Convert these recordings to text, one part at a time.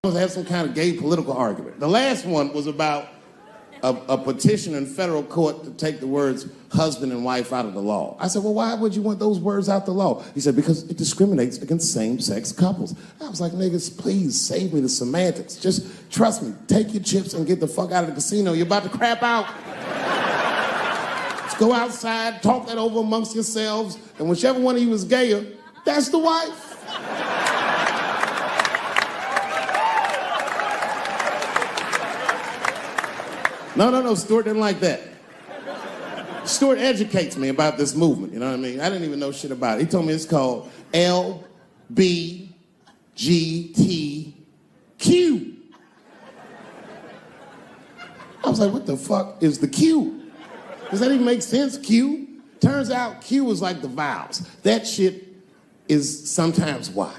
Have some kind of gay political argument. The last one was about a petition in federal court to take the words husband and wife out of the law. I said, well, why would you want those words out the law? He said, because it discriminates against same-sex couples. I was like, niggas, please save me the semantics. Just trust me, take your chips and get the fuck out of the casino. You're about to crap out. Just go outside, talk that over amongst yourselves, and whichever one of you is gayer, that's the wife. No, Stuart didn't like that. Stuart educates me about this movement, you know what I mean? I didn't even know shit about it. He told me it's called LBGTQ. I was like, what the fuck is the Q? Does that even make sense, Q? Turns out Q is like the vowels. That shit is sometimes Y.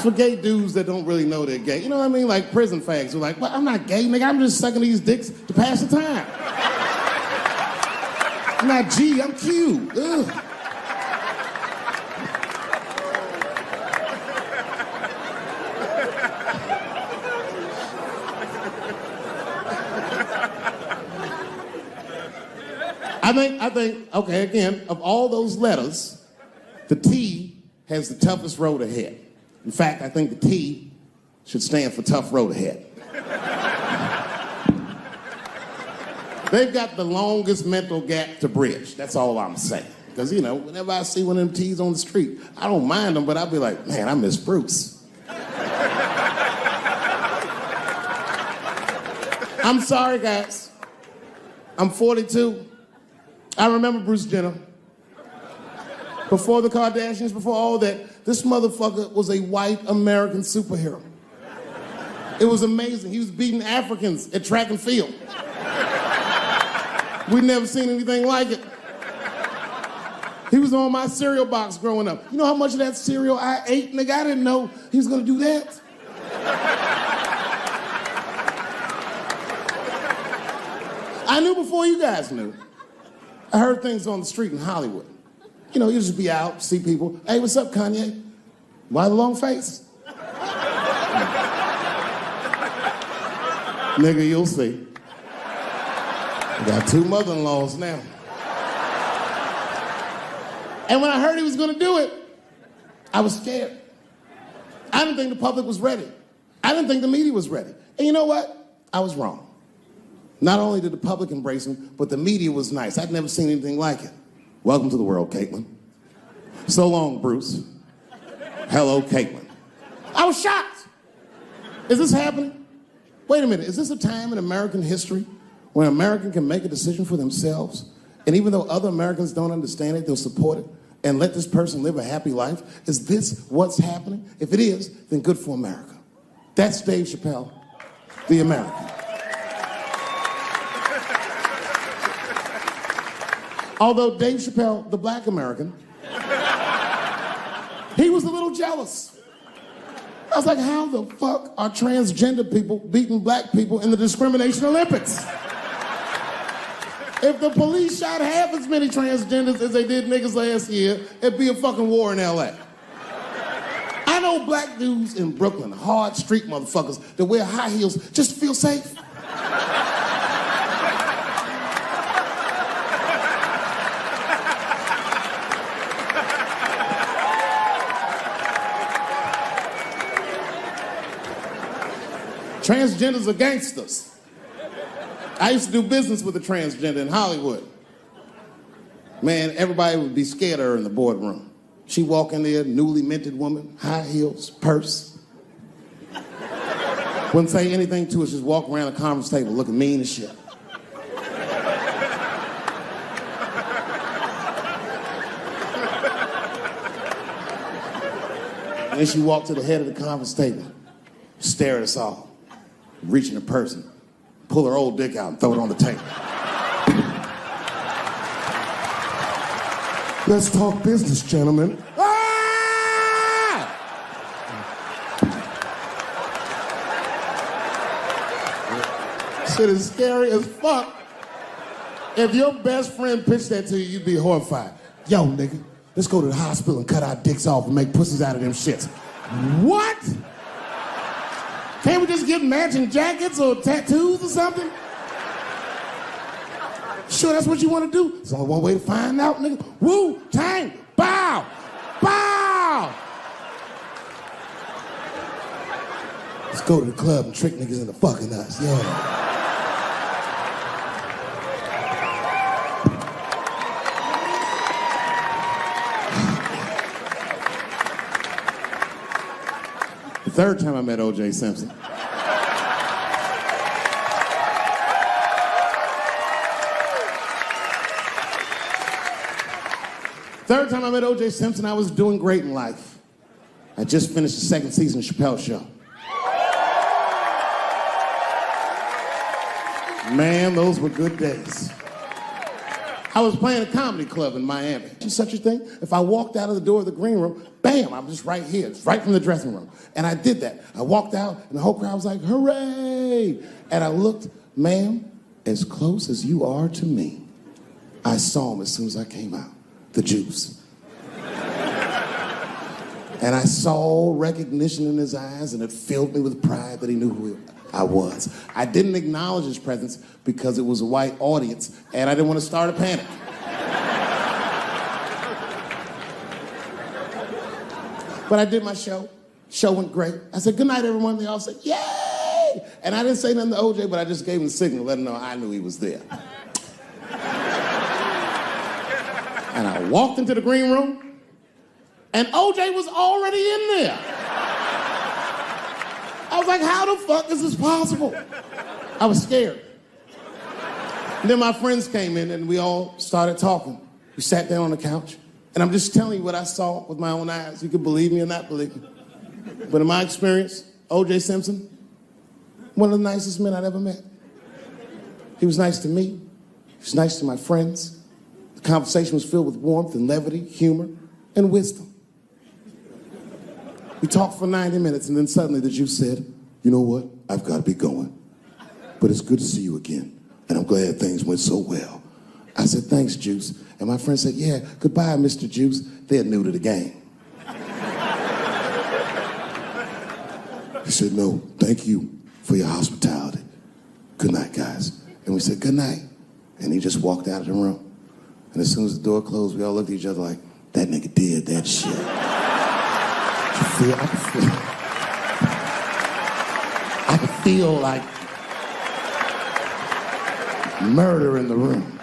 For gay dudes that don't really know they're gay. You know what I mean? Like prison fags who are like, well, I'm not gay, nigga. I'm just sucking these dicks to pass the time. I'm not G, I'm Q. Ugh. I think, okay, again, of all those letters, the T has the toughest road ahead. In fact, I think the T should stand for tough road ahead. They've got the longest mental gap to bridge. That's all I'm saying. Because, you know, whenever I see one of them T's on the street, I don't mind them, but I'll be like, man, I miss Bruce. I'm sorry, guys. I'm 42. I remember Bruce Jenner. Before the Kardashians, before all that, this motherfucker was a white American superhero. It was amazing. He was beating Africans at track and field. We'd never seen anything like it. He was on my cereal box growing up. You know how much of that cereal I ate, nigga? I didn't know he was gonna do that. I knew before you guys knew. I heard things on the street in Hollywood. You know, you just be out, see people. Hey, what's up, Kanye? Why the long face? Nigga, you'll see. I got 2 mother-in-laws now. And when I heard he was gonna do it, I was scared. I didn't think the public was ready. I didn't think the media was ready. And you know what? I was wrong. Not only did the public embrace him, but the media was nice. I'd never seen anything like it. Welcome to the world, Caitlin. So long, Bruce. Hello, Caitlin. I was shocked. Is this happening? Wait a minute, is this a time in American history when an American can make a decision for themselves? And even though other Americans don't understand it, they'll support it and let this person live a happy life? Is this what's happening? If it is, then good for America. That's Dave Chappelle, the American. Although Dave Chappelle, the black American, he was a little jealous. I was like, how the fuck are transgender people beating black people in the discrimination Olympics? If the police shot half as many transgenders as they did niggas last year, it'd be a fucking war in LA. I know black dudes in Brooklyn, hard street motherfuckers that wear high heels just to feel safe. Transgenders are gangsters. I used to do business with a transgender in Hollywood. Man, everybody would be scared of her in the boardroom. She'd walk in there, newly minted woman, high heels, purse. Wouldn't say anything to us, just walk around the conference table looking mean as shit. And then she walked to the head of the conference table, stare at us all. Reach in the person, pull her old dick out and throw it on the table. Let's talk business, gentlemen. Ah! Shit is scary as fuck. If your best friend pitched that to you, you'd be horrified. Yo, nigga, let's go to the hospital and cut our dicks off and make pussies out of them shits. What? Can't we just get matching jackets or tattoos or something? Sure, that's what you want to do? There's only one way to find out, nigga. Wu-Tang, bow, bow. Let's go to the club and trick niggas into fucking us, yeah. The third time I met OJ Simpson. Third time I met OJ Simpson, I was doing great in life. I just finished the second season of Chappelle Show. Man, those were good days. I was playing a comedy club in Miami. Such a thing, if I walked out of the door of the green room, bam, I'm just right here. It's right from the dressing room. And I did that. I walked out, and the whole crowd was like, hooray! And I looked, ma'am, as close as you are to me, I saw him as soon as I came out. The juice. And I saw recognition in his eyes, and it filled me with pride that he knew who I was. I didn't acknowledge his presence because it was a white audience, and I didn't want to start a panic. But I did my show. Show went great. I said, good night, everyone. They all said, yay! And I didn't say nothing to OJ, but I just gave him the signal, let him know I knew he was there. And I walked into the green room, and OJ was already in there. I was like, how the fuck is this possible? I was scared. And then my friends came in, and we all started talking. We sat down on the couch, and I'm just telling you what I saw with my own eyes. You can believe me or not believe me. But in my experience, OJ Simpson, one of the nicest men I'd ever met. He was nice to me. He was nice to my friends. The conversation was filled with warmth and levity, humor, and wisdom. We talked for 90 minutes, and then suddenly the Jew said, you know what? I've got to be going. But it's good to see you again, and I'm glad things went so well. I said, thanks, Juice. And my friend said, yeah, goodbye, Mr. Juice. They're new to the game. He said, no, thank you for your hospitality. Good night, guys. And we said, good night. And he just walked out of the room. And as soon as the door closed, we all looked at each other like, that nigga did that shit. I could feel like murder in the room.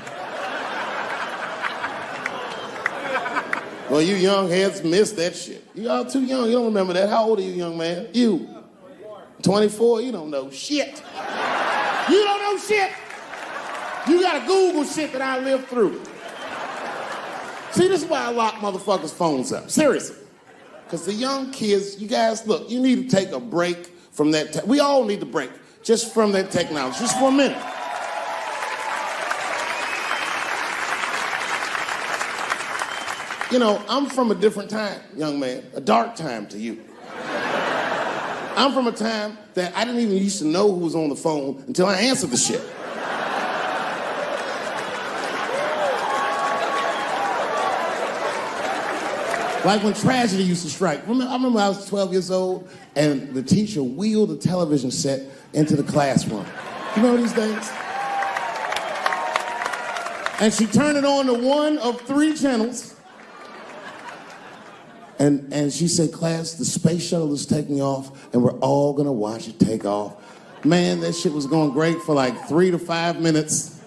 Well, you young heads missed that shit. You all too young. You don't remember that. How old are you, young man? You. 24? You don't know shit. You don't know shit. You gotta Google shit that I lived through. See, this is why I lock motherfuckers' phones up. Seriously. Because the young kids, you guys, look, you need to take a break from that. We all need to break just from that technology, just for a minute. You know, I'm from a different time, young man, a dark time to you. I'm from a time that I didn't even used to know who was on the phone until I answered the shit. Like when tragedy used to strike. I remember I was 12 years old, and the teacher wheeled a television set into the classroom. You remember these days? And she turned it on to one of 3 channels. And she said, class, the space shuttle is taking off, and we're all gonna watch it take off. Man, that shit was going great for like 3 to 5 minutes.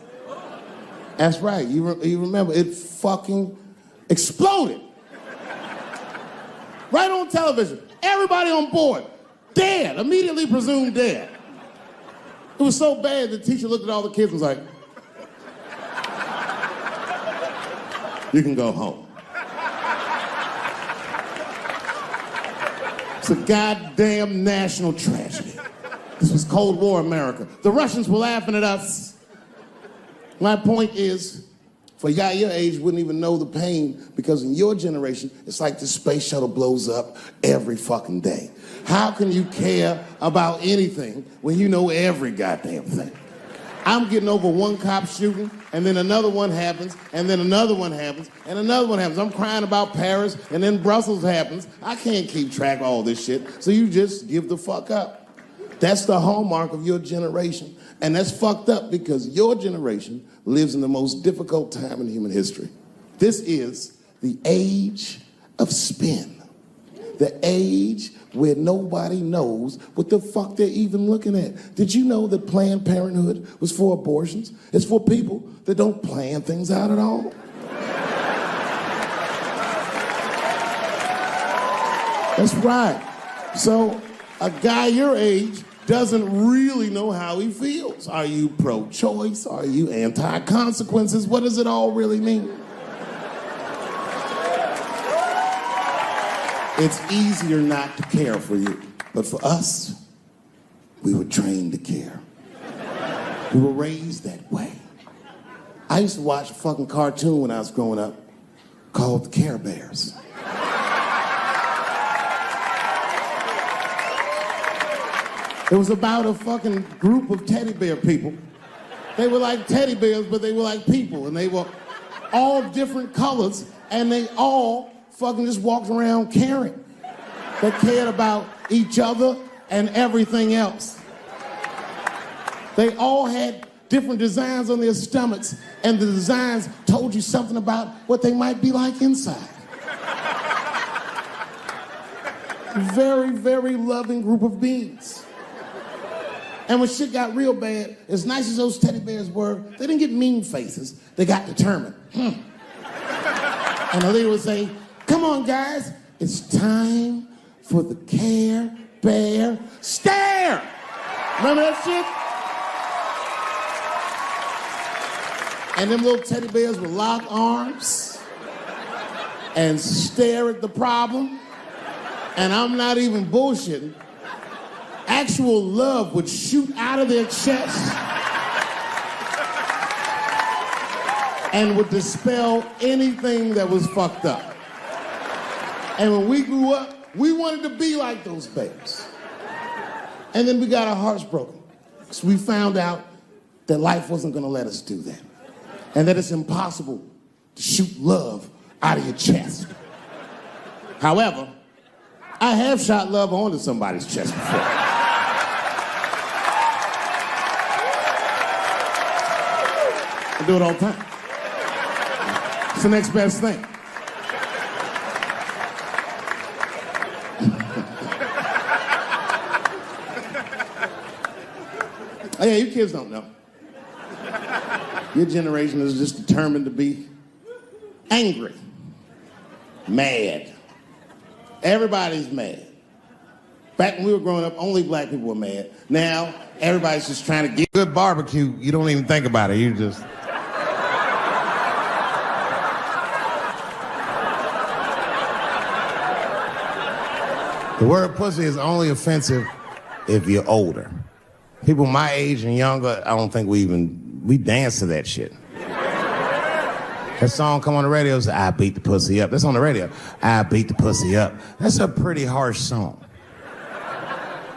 That's right, you remember, it fucking exploded. Right on television, everybody on board, dead, immediately presumed dead. It was so bad, the teacher looked at all the kids and was like, you can go home. It's a goddamn national tragedy. This was Cold War America. The Russians were laughing at us. My point is, for a guy your age wouldn't even know the pain because in your generation, it's like the space shuttle blows up every fucking day. How can you care about anything when you know every goddamn thing? I'm getting over one cop shooting, and then another one happens, and then another one happens, and another one happens. I'm crying about Paris, and then Brussels happens. I can't keep track of all this shit, so you just give the fuck up. That's the hallmark of your generation. And that's fucked up because your generation lives in the most difficult time in human history. This is the age of spin. The age where nobody knows what the fuck they're even looking at. Did you know that Planned Parenthood was for abortions? It's for people that don't plan things out at all. That's right. So a guy your age doesn't really know how he feels. Are you pro-choice? Are you anti-consequences? What does it all really mean? It's easier not to care for you. But for us, we were trained to care. We were raised that way. I used to watch a fucking cartoon when I was growing up called the Care Bears. It was about a fucking group of teddy bear people. They were like teddy bears, but they were like people, and they were all different colors, and they all fucking just walked around caring. They cared about each other and everything else. They all had different designs on their stomachs, and the designs told you something about what they might be like inside. Very, very loving group of beings. And when shit got real bad, as nice as those teddy bears were, they didn't get mean faces. They got determined. And the leader would say, "Come on, guys, it's time for the Care Bear Stare." Remember that shit? And them little teddy bears would lock arms and stare at the problem. And I'm not even bullshitting. Actual love would shoot out of their chest and would dispel anything that was fucked up. And when we grew up, we wanted to be like those bears. And then we got our hearts broken because we found out that life wasn't gonna let us do that. And that it's impossible to shoot love out of your chest. However, I have shot love onto somebody's chest before. I do it all the time. It's the next best thing. Oh yeah, you kids don't know. Your generation is just determined to be angry, mad. Everybody's mad. Back when we were growing up, only black people were mad. Now, everybody's just trying to get good barbecue. You don't even think about it. You just... The word pussy is only offensive if you're older. People my age and younger, I don't think we dance to that shit. That song come on the radio, say, "I beat the pussy up." That's on the radio. "I beat the pussy up." That's a pretty harsh song.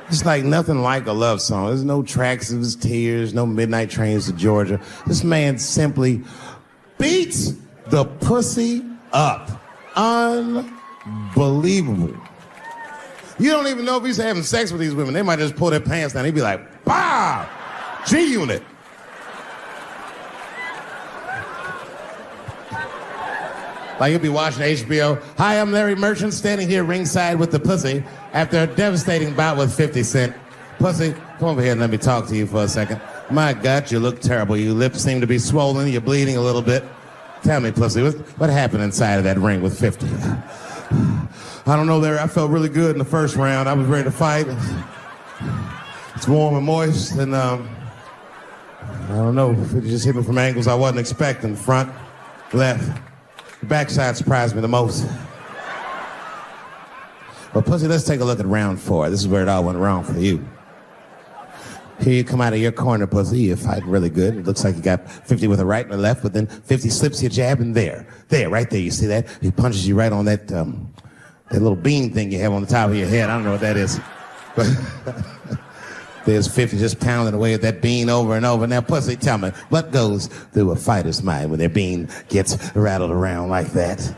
It's like nothing like a love song. There's no tracks of his tears, no midnight trains to Georgia. This man simply beats the pussy up. Unbelievable. You don't even know if he's having sex with these women. They might just pull their pants down. He'd be like, "Bah! G-Unit." Like you'll be watching HBO. "Hi, I'm Larry Merchant, standing here ringside with the pussy after a devastating bout with 50 Cent. Pussy, come over here and let me talk to you for a second. My God, you look terrible. Your lips seem to be swollen. You're bleeding a little bit. Tell me, pussy, what happened inside of that ring with 50? I don't know, Larry. I felt really good in the first round. I was ready to fight. It's warm and moist, and I don't know. It just hit me from angles I wasn't expecting. Front, left. The backside surprised me the most. Well, pussy, let's take a look at round 4. This is where it all went wrong for you. Here you come out of your corner, pussy. You're fighting really good. It looks like you got 50 with a right and a left, but then 50 slips your jab, and there, right there. You see that? He punches you right on that little bean thing you have on the top of your head. I don't know what that is. But There's 50 just pounding away at that bean over and over. Now, pussy, tell me, what goes through a fighter's mind when their bean gets rattled around like that?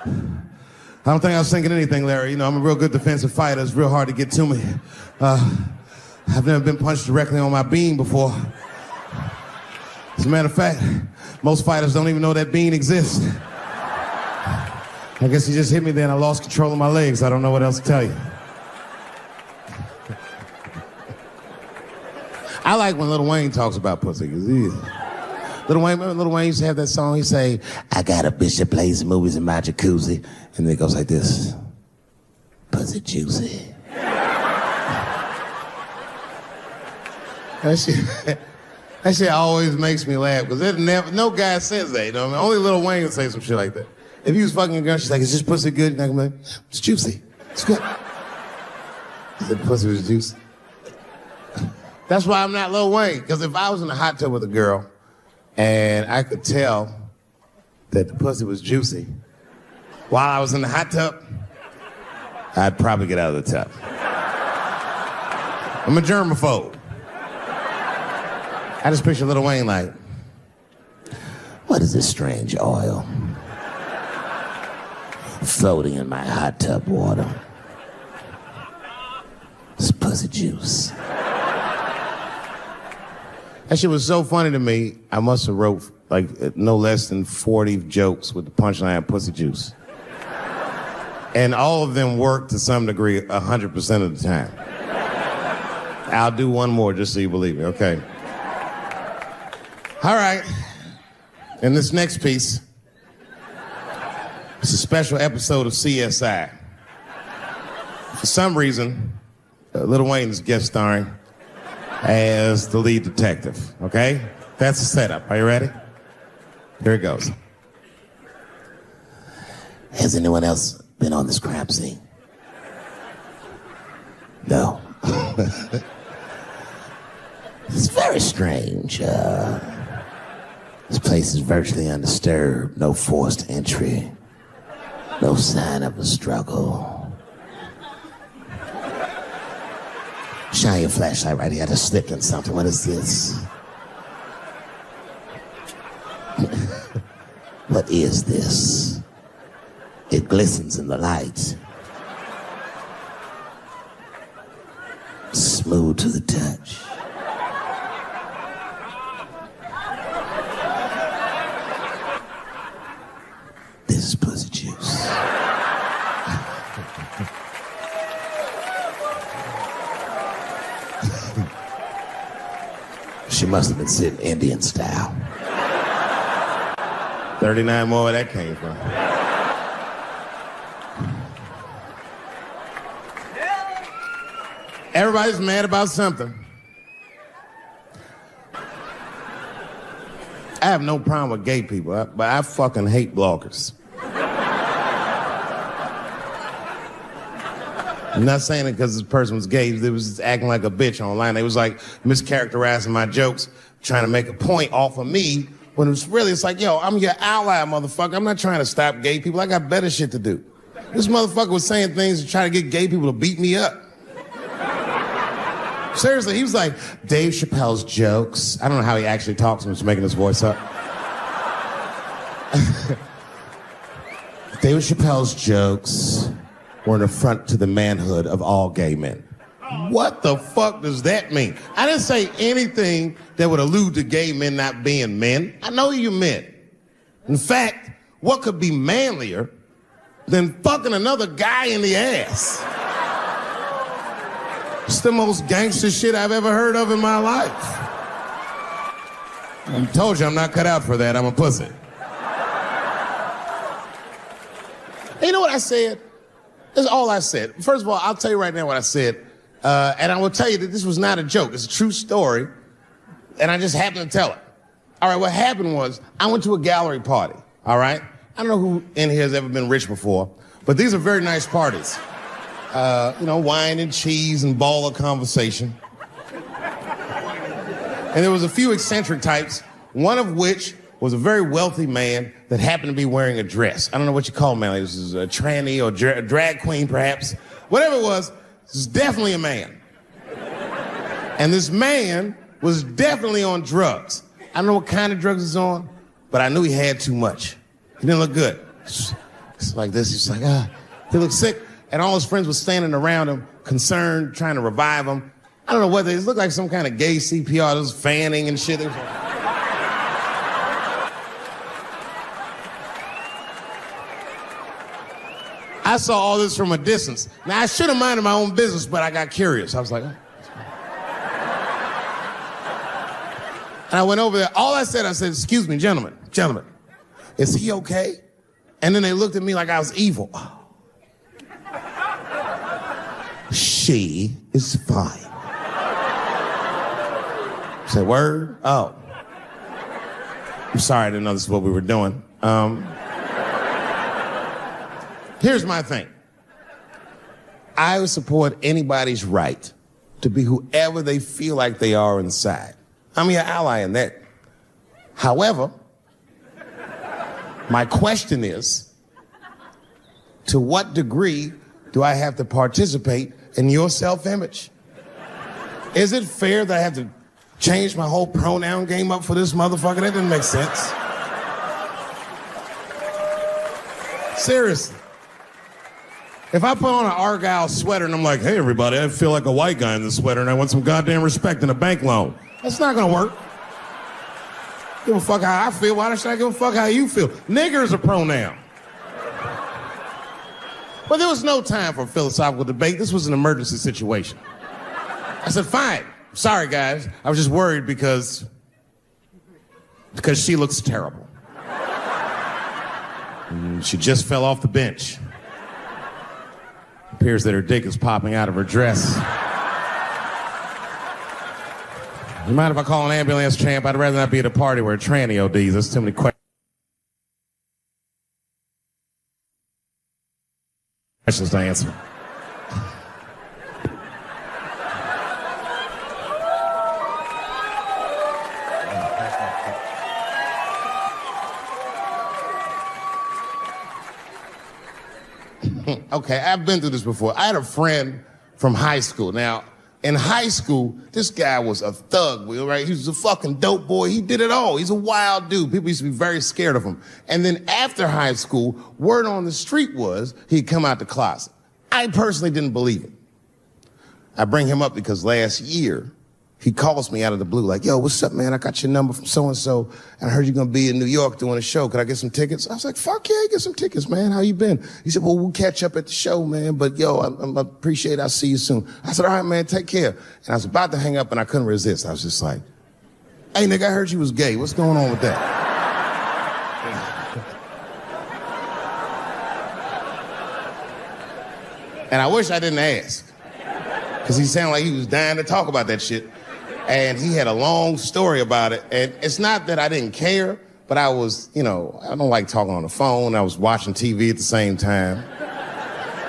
I don't think I was thinking anything, Larry. You know, I'm a real good defensive fighter. It's real hard to get to me. I've never been punched directly on my bean before. As a matter of fact, most fighters don't even know that bean exists. I guess he just hit me there and I lost control of my legs. I don't know what else to tell you. I like when Lil Wayne talks about pussy. Lil Wayne used to have that song. He say, I got a bitch that plays movies in my jacuzzi. And then it goes like this. Pussy juicy. That shit always makes me laugh because no guy says that, you know what I mean? Only Lil Wayne would say some shit like that. If he was fucking a girl, she's like, is this pussy good? And I'm like, it's juicy. It's good. I said, pussy was juicy. That's why I'm not Lil Wayne, because if I was in a hot tub with a girl and I could tell that the pussy was juicy while I was in the hot tub, I'd probably get out of the tub. I'm a germaphobe. I just picture Lil Wayne like, what is this strange oil floating in my hot tub water? It's pussy juice. That shit was so funny to me, I must have wrote like no less than 40 jokes with the punchline pussy juice. And all of them worked to some degree 100% of the time. I'll do one more just so you believe me, okay? All right, and this next piece, it's a special episode of CSI. For some reason, Lil Wayne is guest starring as the lead detective, okay? That's the setup. Are you ready? Here it goes. Has anyone else been on this crime scene? No. It's very strange. This place is virtually undisturbed. No forced entry. No sign of a struggle. Shine your flashlight right here. I just slipped on something. What is this? What is this? It glistens in the light. Smooth to the touch. This is pussy juice. She must have been sitting Indian style. 39 more where that came from. Everybody's mad about something. I have no problem with gay people, but I fucking hate bloggers. I'm not saying it because this person was gay. They was just acting like a bitch online. They was like mischaracterizing my jokes, trying to make a point off of me, when it was really, it's like, yo, I'm your ally, motherfucker. I'm not trying to stop gay people. I got better shit to do. This motherfucker was saying things to try to get gay people to beat me up. Seriously, he was like, Dave Chappelle's jokes. I don't know how he actually talks. I'm just making his voice up. Dave Chappelle's jokes were an affront to the manhood of all gay men. What the fuck does that mean? I didn't say anything that would allude to gay men not being men. I know you men. In fact, what could be manlier than fucking another guy in the ass? It's the most gangster shit I've ever heard of in my life. I told you I'm not cut out for that. I'm a pussy. And you know what I said? That's all I said. First of all, I'll tell you right now what I said. And I will tell you that this was not a joke. It's a true story. And I just happened to tell it. All right, what happened was I went to a gallery party, all right? I don't know who in here has ever been rich before, but these are very nice parties. You know, wine and cheese and ball of conversation. And there was a few eccentric types, one of which was a very wealthy man that happened to be wearing a dress. I don't know what you call him, man. This is a tranny or a drag queen, perhaps. Whatever it was, this is definitely a man. And this man was definitely on drugs. I don't know what kind of drugs he's on, but I knew he had too much. He didn't look good. It's like this. He's like, he looked sick. And all his friends were standing around him, concerned, trying to revive him. I don't know whether it looked like some kind of gay CPR. There was fanning and shit. I saw all this from a distance. Now, I should have minded my own business, but I got curious. I was like, oh. And I went over there. All I said, excuse me, gentlemen, is he okay? And then they looked at me like I was evil. Oh. She is fine. I said, word? Oh. I'm sorry, I didn't know this is what we were doing. Here's my thing. I would support anybody's right to be whoever they feel like they are inside. I'm your ally in that. However, my question is, to what degree do I have to participate in your self-image? Is it fair that I have to change my whole pronoun game up for this motherfucker? That didn't make sense. Seriously. If I put on an Argyle sweater and I'm like, hey, everybody, I feel like a white guy in this sweater and I want some goddamn respect and a bank loan. That's not gonna work. Give a fuck how I feel. Why should I give a fuck how you feel? Nigger is a pronoun. But there was no time for philosophical debate. This was an emergency situation. I said, fine. Sorry, guys. I was just worried because she looks terrible. And she just fell off the bench. Appears that her dick is popping out of her dress. You mind if I call an ambulance, champ? I'd rather not be at a party where a tranny ODs. There's too many questions to answer. Okay, I've been through this before. I had a friend from high school. Now, in high school, this guy was a thug, right? He was a fucking dope boy. He did it all. He's a wild dude. People used to be very scared of him. And then after high school, word on the street was he'd come out the closet. I personally didn't believe it. I bring him up because last year, he calls me out of the blue like, yo, what's up, man? I got your number from so-and-so, and I heard you're gonna be in New York doing a show. Could I get some tickets? I was like, fuck yeah, get some tickets, man. How you been? He said, well, we'll catch up at the show, man, but yo, I appreciate it. I'll see you soon. I said, all right, man, take care. And I was about to hang up, and I couldn't resist. I was just like, hey, nigga, I heard you was gay. What's going on with that? And I wish I didn't ask, because he sounded like he was dying to talk about that shit. And he had a long story about it. And it's not that I didn't care, but I was, I don't like talking on the phone. I was watching TV at the same time.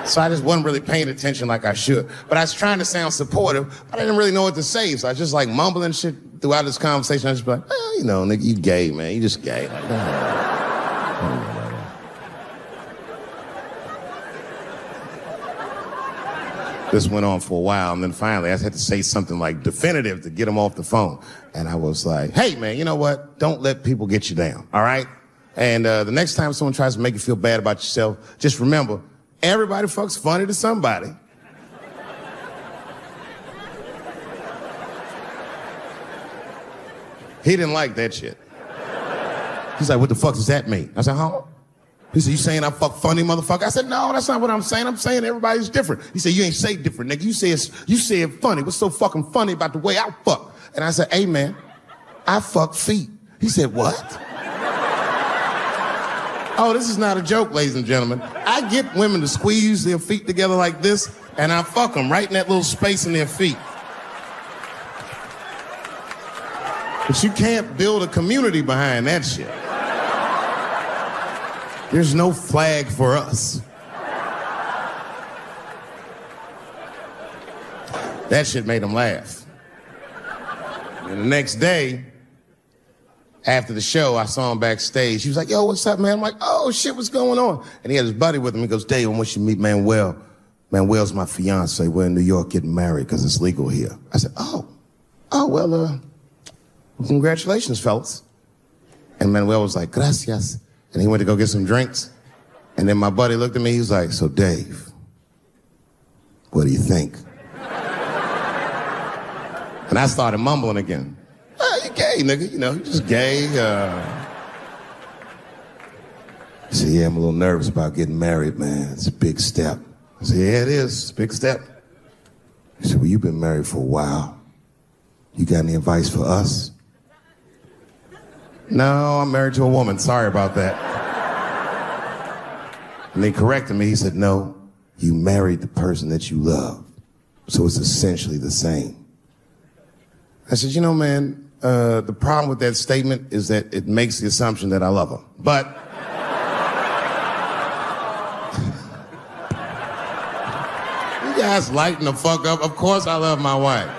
So I just wasn't really paying attention like I should. But I was trying to sound supportive, but I didn't really know what to say. So I was just like mumbling shit throughout this conversation. I was just like, nigga, you gay, man. You just gay. Like, This went on for a while, and then finally I had to say something like definitive to get him off the phone. And I was like, hey, man, you know what? Don't let people get you down, all right? And the next time someone tries to make you feel bad about yourself, just remember, everybody fucks funny to somebody. He didn't like that shit. He's like, what the fuck does that mean? I said, huh? He said, you saying I fuck funny, motherfucker? I said, no, that's not what I'm saying. I'm saying everybody's different. He said, you ain't say different, nigga. You say it funny. What's so fucking funny about the way I fuck? And I said, hey, man, I fuck feet. He said, what? Oh, this is not a joke, ladies and gentlemen. I get women to squeeze their feet together like this, and I fuck them right in that little space in their feet. But you can't build a community behind that shit. There's no flag for us. That shit made him laugh. And the next day, after the show, I saw him backstage. He was like, yo, what's up, man? I'm like, oh, shit, what's going on? And he had his buddy with him. He goes, Dave, I want you to meet Manuel. Manuel's my fiance. We're in New York getting married because it's legal here. I said, oh, oh, well, congratulations, fellas. And Manuel was like, gracias. And he went to go get some drinks. And then my buddy looked at me, he was like, so Dave, what do you think? And I started mumbling again. Oh, you gay, nigga, you know, you just gay. He said, yeah, I'm a little nervous about getting married, man. It's a big step. I said, yeah, it is. It's a big step. He said, well, you've been married for a while. You got any advice for us? No, I'm married to a woman. Sorry about that. And they corrected me. He said, no, you married the person that you love. So it's essentially the same. I said, you know, man, the problem with that statement is that it makes the assumption that I love her. But you guys lighten the fuck up. Of course I love my wife.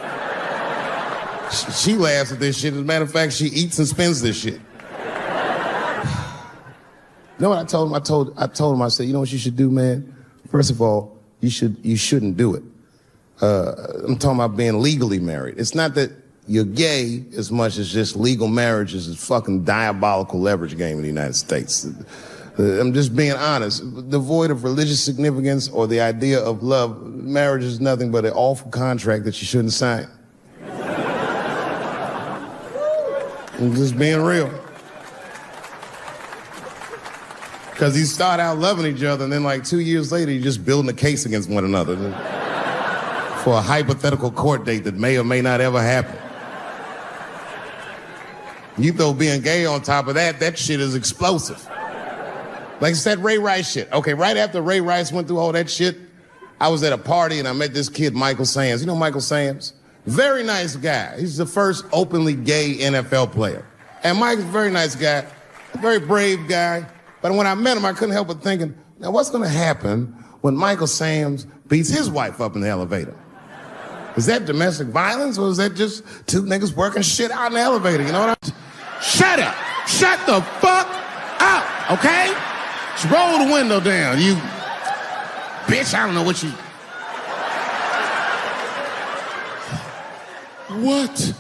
She laughs at this shit. As a matter of fact, she eats and spends this shit. You know what I told him? I told him, I said, you know what you should do, man? First of all, you shouldn't do it. I'm talking about being legally married. It's not that you're gay as much as just legal marriage is a fucking diabolical leverage game in the United States. I'm just being honest. Devoid of religious significance or the idea of love, marriage is nothing but an awful contract that you shouldn't sign. I'm just being real. Because you start out loving each other, and then like 2 years later, you're just building a case against one another for a hypothetical court date that may or may not ever happen. You throw being gay on top of that, that shit is explosive. Like it's that Ray Rice shit. Okay, right after Ray Rice went through all that shit, I was at a party and I met this kid, Michael Sams. You know Michael Sams? Very nice guy. He's the first openly gay NFL player. And Mike's a very nice guy, a very brave guy. But when I met him, I couldn't help but thinking, now what's gonna happen when Michael Sams beats his wife up in the elevator? Is that domestic violence or is that just two niggas working shit out in the elevator? You know what I'm... Shut up! Shut the fuck up, okay? Just roll the window down, you bitch, I don't know what you... What?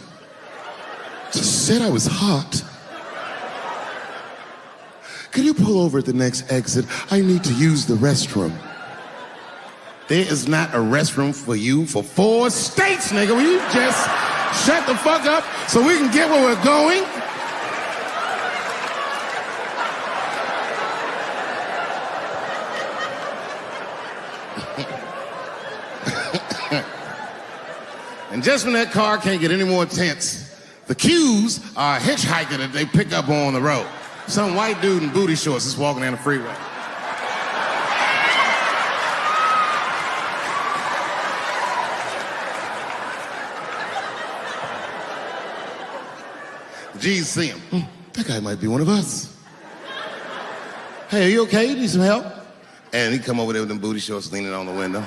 Just said I was hot. Can you pull over at the next exit? I need to use the restroom. There is not a restroom for you for 4 states, nigga. Will you just shut the fuck up so we can get where we're going? And just when that car can't get any more tense, the cues are a hitchhiker that they pick up on the road. Some white dude in booty shorts is walking down the freeway. The G's see him. That guy might be one of us. Hey, are you okay? You need some help? And he come over there with them booty shorts leaning on the window.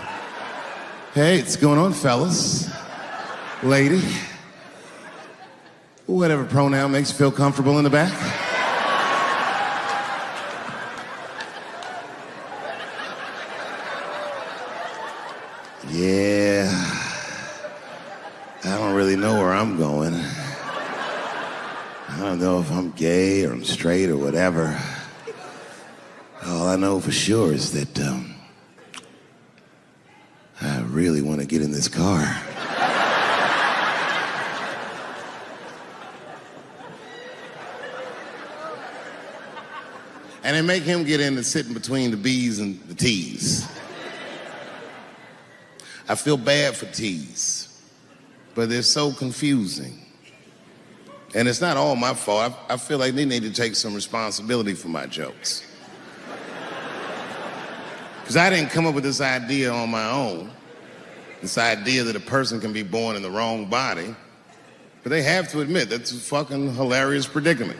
Hey, what's going on, fellas? Lady. Whatever pronoun makes you feel comfortable in the back. Yeah, I don't really know where I'm going. I don't know if I'm gay or I'm straight or whatever. All I know for sure is that I really want to get in this car. And they make him get in and sit in between the B's and the T's. I feel bad for T's, but they're so confusing. And it's not all my fault. I feel like they need to take some responsibility for my jokes. Because I didn't come up with this idea on my own. This idea that a person can be born in the wrong body. But they have to admit, that's a fucking hilarious predicament.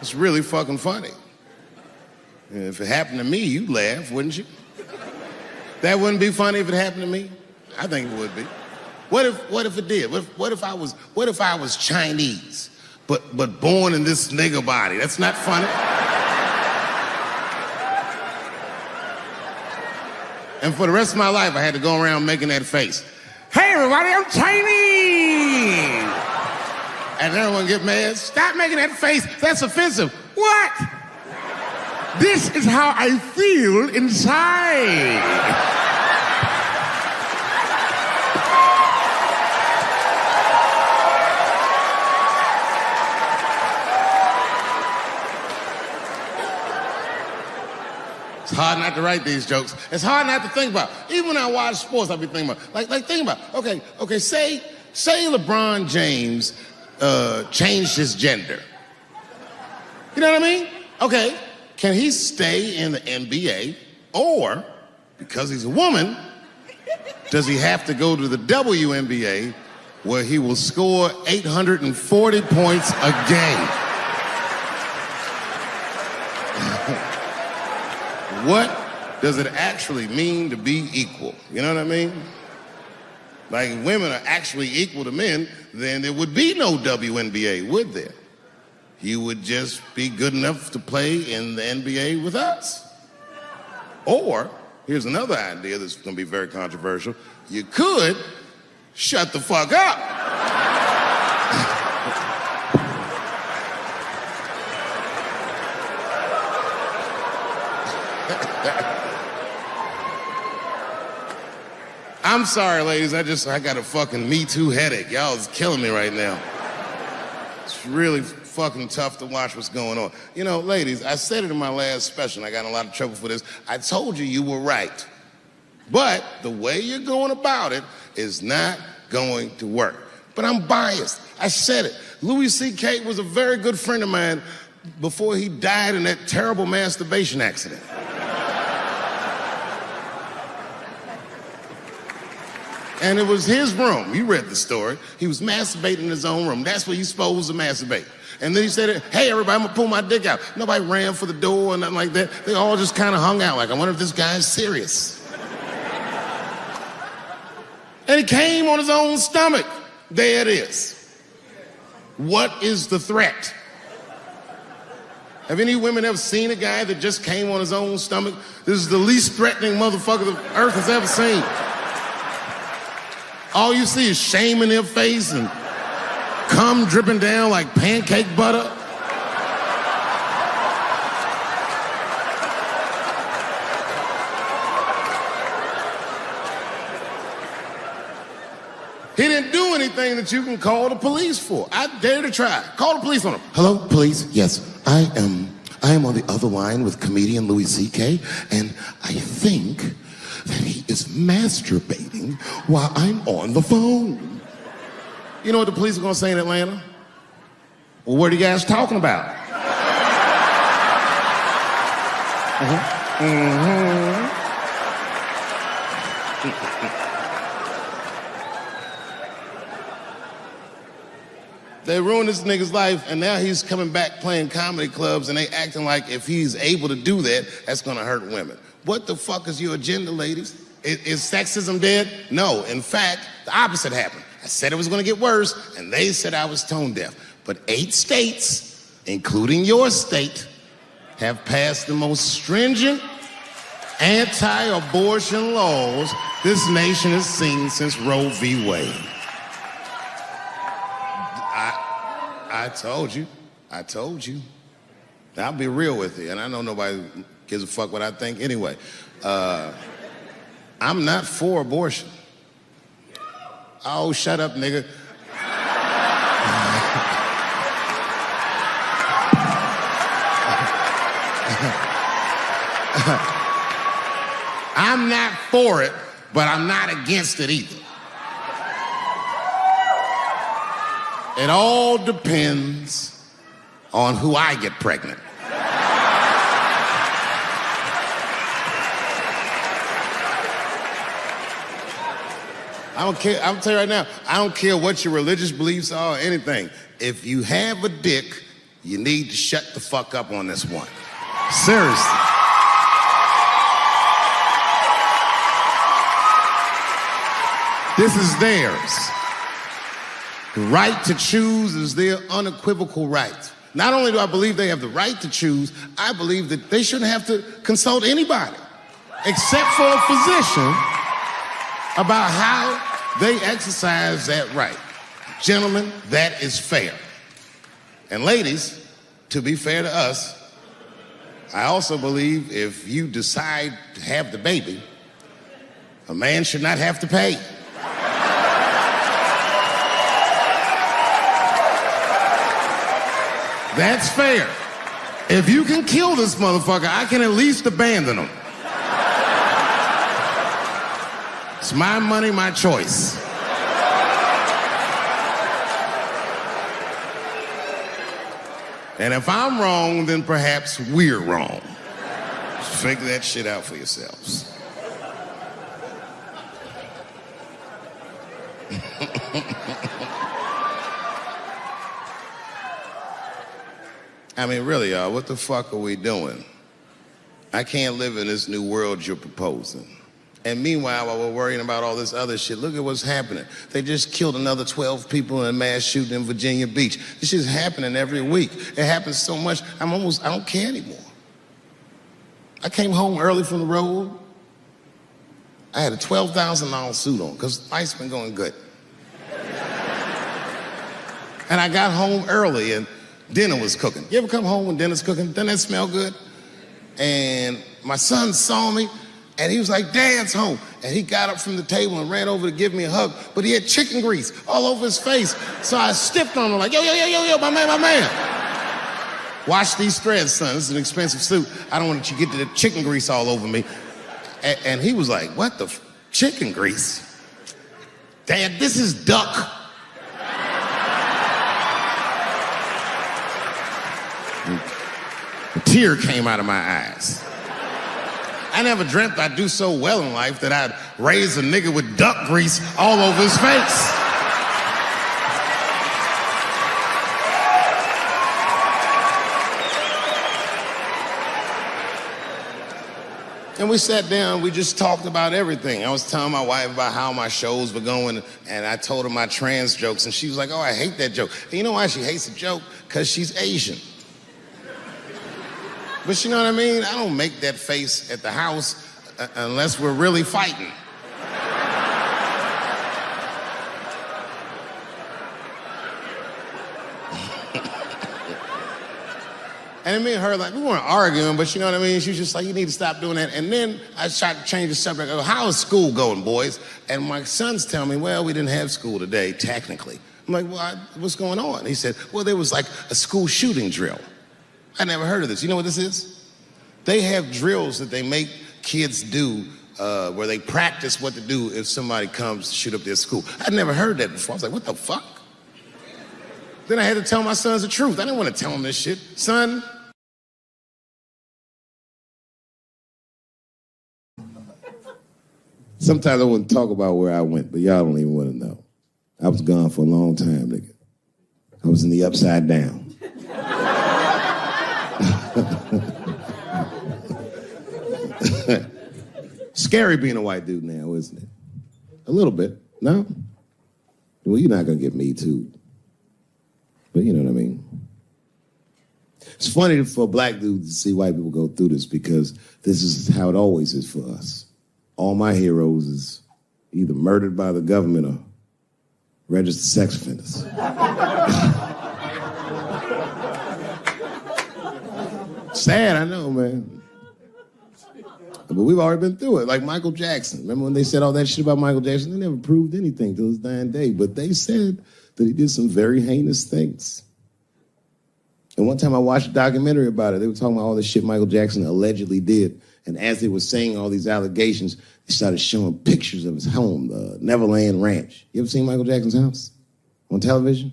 It's really fucking funny. If it happened to me, you'd laugh, wouldn't you? That wouldn't be funny if it happened to me? I think it would be. What if it did? What if I was Chinese, but born in this nigga body? That's not funny. And for the rest of my life, I had to go around making that face. Hey, everybody, I'm Chinese. And everyone get mad. Stop making that face. That's offensive. What? This is how I feel inside. It's hard not to write these jokes. It's hard not to think about. Even when I watch sports, I'll be thinking about. Like think about. Okay. Say LeBron James changed his gender. You know what I mean? Okay. Can he stay in the NBA, or because he's a woman, does he have to go to the WNBA, where he will score 840 points a game? What does it actually mean to be equal? You know what I mean? Like, if women are actually equal to men, then there would be no WNBA, would there? You would just be good enough to play in the NBA with us. Or, here's another idea that's gonna be very controversial. You could shut the fuck up. I'm sorry, ladies. I got a fucking Me Too headache. Y'all is killing me right now. It's really fucking tough to watch what's going on. You know, ladies, I said it in my last special, and I got in a lot of trouble for this. I told you were right. But the way you're going about it is not going to work. But I'm biased. I said it. Louis C.K. was a very good friend of mine before he died in that terrible masturbation accident. And it was his room. You read the story. He was masturbating in his own room. That's where you're supposed to masturbate. And then he said, hey, everybody, I'm gonna pull my dick out. Nobody ran for the door or nothing like that. They all just kind of hung out like, I wonder if this guy's serious. And he came on his own stomach. There it is. What is the threat? Have any women ever seen a guy that just came on his own stomach? This is the least threatening motherfucker the earth has ever seen. All you see is shame in their face and cum dripping down like pancake butter. He didn't do anything that you can call the police for. I dare to try. Call the police on him. Hello, police. Yes, I am on the other line with comedian Louis C.K., and I think that he is masturbating while I'm on the phone. You know what the police are gonna say in Atlanta? Well, what are you guys talking about? They ruined this nigga's life, and now he's coming back playing comedy clubs, and they acting like if he's able to do that, that's gonna hurt women. What the fuck is your agenda, ladies? Is sexism dead? No. In fact, the opposite happened. I said it was going to get worse, and they said I was tone deaf. But 8 states, including your state, have passed the most stringent anti-abortion laws this nation has seen since Roe v. Wade. I told you. I'll be real with you, and I know nobody gives a fuck what I think anyway. I'm not for abortion. Oh, shut up, nigga. I'm not for it, but I'm not against it either. It all depends on who I get pregnant. I don't care. I'm tell you right now, I don't care what your religious beliefs are or anything. If you have a dick, you need to shut the fuck up on this one. Seriously. This is theirs. The right to choose is their unequivocal right. Not only do I believe they have the right to choose, I believe that they shouldn't have to consult anybody except for a physician about how They exercise that right. Gentlemen, that is fair. And ladies, to be fair to us, I also believe if you decide to have the baby, a man should not have to pay. That's fair. If you can kill this motherfucker, I can at least abandon him. It's my money, my choice. And if I'm wrong, then perhaps we're wrong. Figure that shit out for yourselves. I mean, really, y'all, what the fuck are we doing? I can't live in this new world you're proposing. And meanwhile, while we're worrying about all this other shit, look at what's happening. They just killed another 12 people in a mass shooting in Virginia Beach. This shit's happening every week. It happens so much, I don't care anymore. I came home early from the road. I had a $12,000 suit on, because life's been going good. And I got home early, and dinner was cooking. You ever come home when dinner's cooking? Doesn't that smell good? And my son saw me, and he was like, Dad's home. And he got up from the table and ran over to give me a hug, but he had chicken grease all over his face. So I stiffed on him like, yo, my man. Wash these threads, son. This is an expensive suit. I don't want you to get the chicken grease all over me. And he was like, what the chicken grease? Dad, this is duck. A tear came out of my eyes. I never dreamt I'd do so well in life that I'd raise a nigga with duck grease all over his face. And we sat down, we just talked about everything. I was telling my wife about how my shows were going, and I told her my trans jokes, and she was like, oh, I hate that joke. And you know why she hates the joke? Because she's Asian. But you know what I mean? I don't make that face at the house unless we're really fighting. And me and her, like, we weren't arguing, but you know what I mean? She was just like, you need to stop doing that. And then I tried to change the subject. I go, how is school going, boys? And my sons tell me, well, we didn't have school today, technically. I'm like, well, what's going on? He said, well, there was like a school shooting drill. I never heard of this. You know what this is? They have drills that they make kids do where they practice what to do if somebody comes to shoot up their school. I'd never heard that before. I was like, what the fuck? Then I had to tell my sons the truth. I didn't want to tell them this shit. Son, sometimes I wouldn't talk about where I went, but y'all don't even want to know. I was gone for a long time, nigga. I was in the upside down. Scary being a white dude now, isn't it? A little bit, no? Well, you're not gonna get me too. But you know what I mean? It's funny for a black dude to see white people go through this because this is how it always is for us. All my heroes is either murdered by the government or registered sex offenders. Sad, I know, man. But we've already been through it, like Michael Jackson. Remember when they said all that shit about Michael Jackson? They never proved anything till his dying day, but they said that he did some very heinous things. And one time I watched a documentary about it. They were talking about all the shit Michael Jackson allegedly did. And as they were saying all these allegations, they started showing pictures of his home, the Neverland Ranch. You ever seen Michael Jackson's house on television?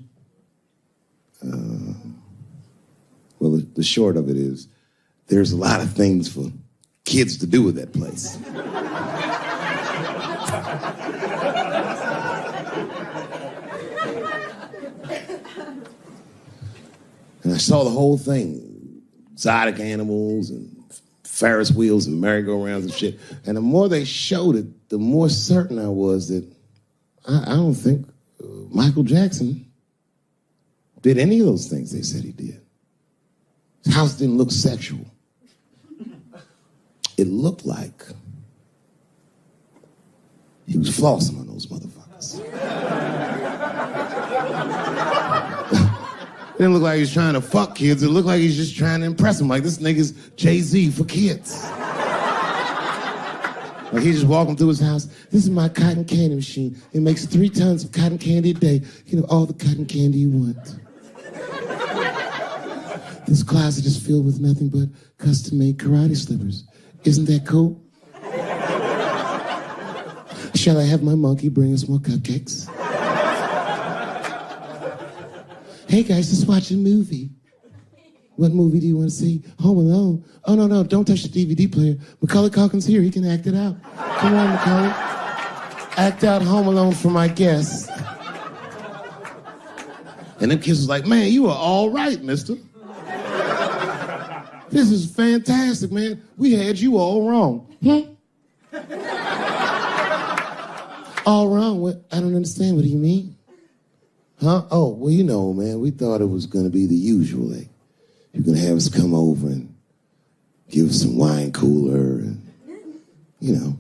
Well, the short of it is, there's a lot of things for kids to do with that place. And I saw the whole thing, exotic animals and Ferris wheels and merry-go-rounds and shit. And the more they showed it, the more certain I was that I don't think Michael Jackson did any of those things they said he did. His house didn't look sexual. It looked like he was flossing on those motherfuckers. It didn't look like he was trying to fuck kids. It looked like he's just trying to impress them. Like, this nigga's Jay-Z for kids. Like, he's just walking through his house. This is my cotton candy machine. It makes 3 tons of cotton candy a day. You know, all the cotton candy you want. This closet is filled with nothing but custom-made karate slippers. Isn't that cool? Shall I have my monkey bring us more cupcakes? Hey guys, let's watch a movie. What movie do you want to see? Home Alone. Oh, no, don't touch the DVD player. Macaulay Culkin's here, he can act it out. Come on, Macaulay. Act out Home Alone for my guests. And them kids was like, man, you are all right, mister. This is fantastic, man. We had you all wrong. All wrong? What? I don't understand. What do you mean? Huh? Oh, well, you know, man, we thought it was going to be the usual. Like, you're going to have us come over and give us some wine cooler and, you know,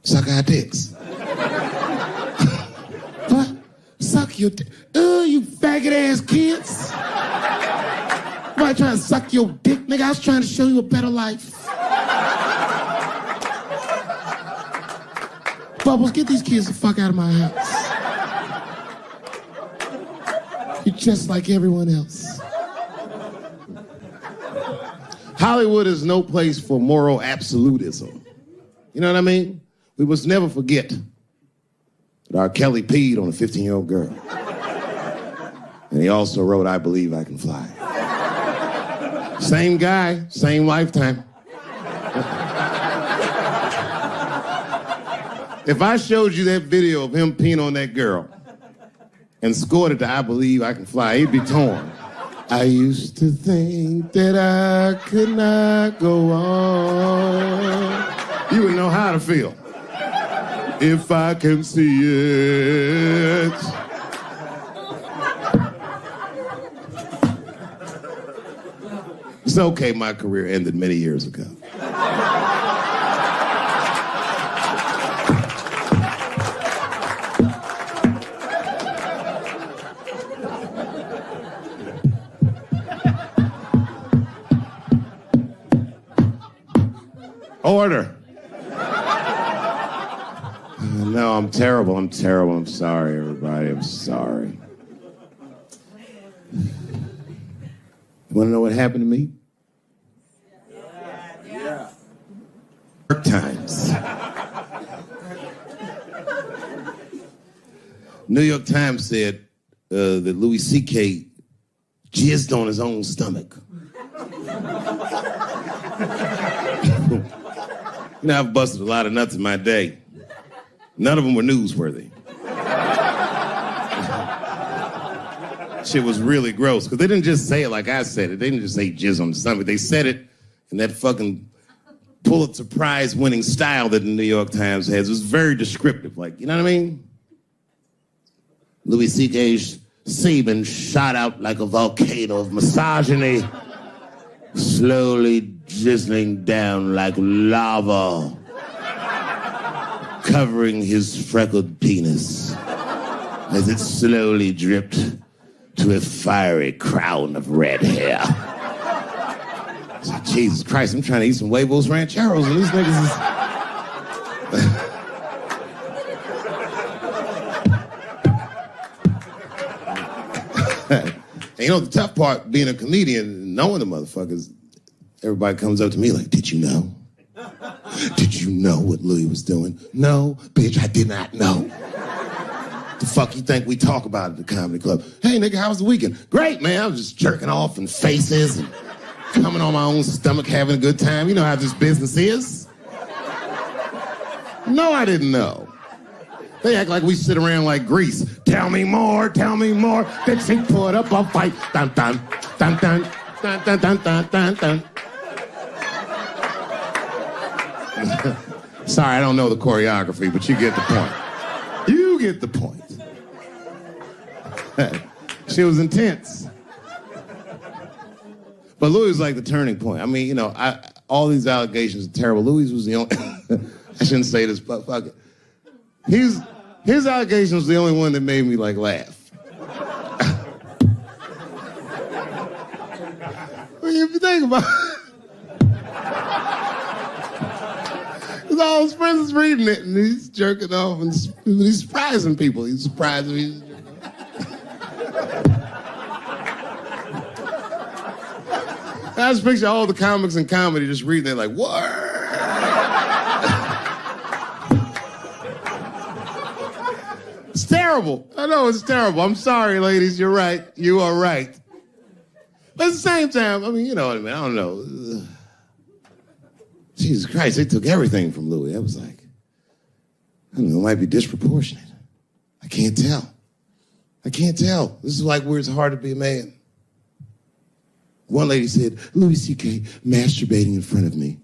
suck our dicks. What? Suck your dick? You faggot-ass kids. Nobody trying to suck your dick, nigga. I was trying to show you a better life. Bubbles, get these kids the fuck out of my house. You're just like everyone else. Hollywood is no place for moral absolutism. You know what I mean? We must never forget that R. Kelly peed on a 15-year-old girl. And he also wrote, I Believe I Can Fly. Same guy, same lifetime. If I showed you that video of him peeing on that girl and scored it to I Believe I Can Fly, he'd be torn. I used to think that I could not go on. You would know how to feel. If I can see it. It's okay, my career ended many years ago. Order. No, I'm terrible. I'm sorry, everybody. I'm sorry. You want to know what happened to me? Yeah. Times. New York Times said that Louis C.K. jizzed on his own stomach. You know, I've busted a lot of nuts in my day. None of them were newsworthy. Shit was really gross, because they didn't just say it like I said it. They didn't just say jizz on the stomach. They said it in that fucking Pulitzer Prize winning style that the New York Times has. It was very descriptive, like, you know what I mean? Louis C.K.'s semen shot out like a volcano of misogyny, slowly drizzling down like lava, covering his freckled penis as it slowly dripped to a fiery crown of red hair. So, Jesus Christ, I'm trying to eat some huevos rancheros and these niggas is... And you know, the tough part, being a comedian, knowing the motherfuckers, everybody comes up to me like, did you know? Did you know what Louis was doing? No, bitch, I did not know. The fuck you think we talk about at the comedy club? Hey, nigga, how was the weekend? Great, man. I was just jerking off in faces and coming on my own stomach, having a good time. You know how this business is. No, I didn't know. They act like we sit around like Grease. Tell me more, Bitch, he put up a fight. Dun, dun, dun, dun, dun, dun, dun, dun, dun, dun. Sorry, I don't know the choreography, but you get the point. You get the point. She was intense. But Louis was like the turning point. I mean, you know, all these allegations are terrible. Louis was the only... I shouldn't say this, but fuck it. His allegation was the only one that made me, like, laugh. if you think about it. Because all his friends is reading it, and he's jerking off, and he's surprising people. He's surprised when he's jerking off. I just picture all the comics in comedy just reading it like, what? It's terrible. I know it's terrible. I'm sorry, ladies. You're right. You are right. But at the same time, I mean, you know what I mean? I don't know. Jesus Christ, they took everything from Louis. I was like, I don't know, it might be disproportionate. I can't tell. I can't tell. This is like where it's hard to be a man. One lady said, Louis C.K. masturbating in front of me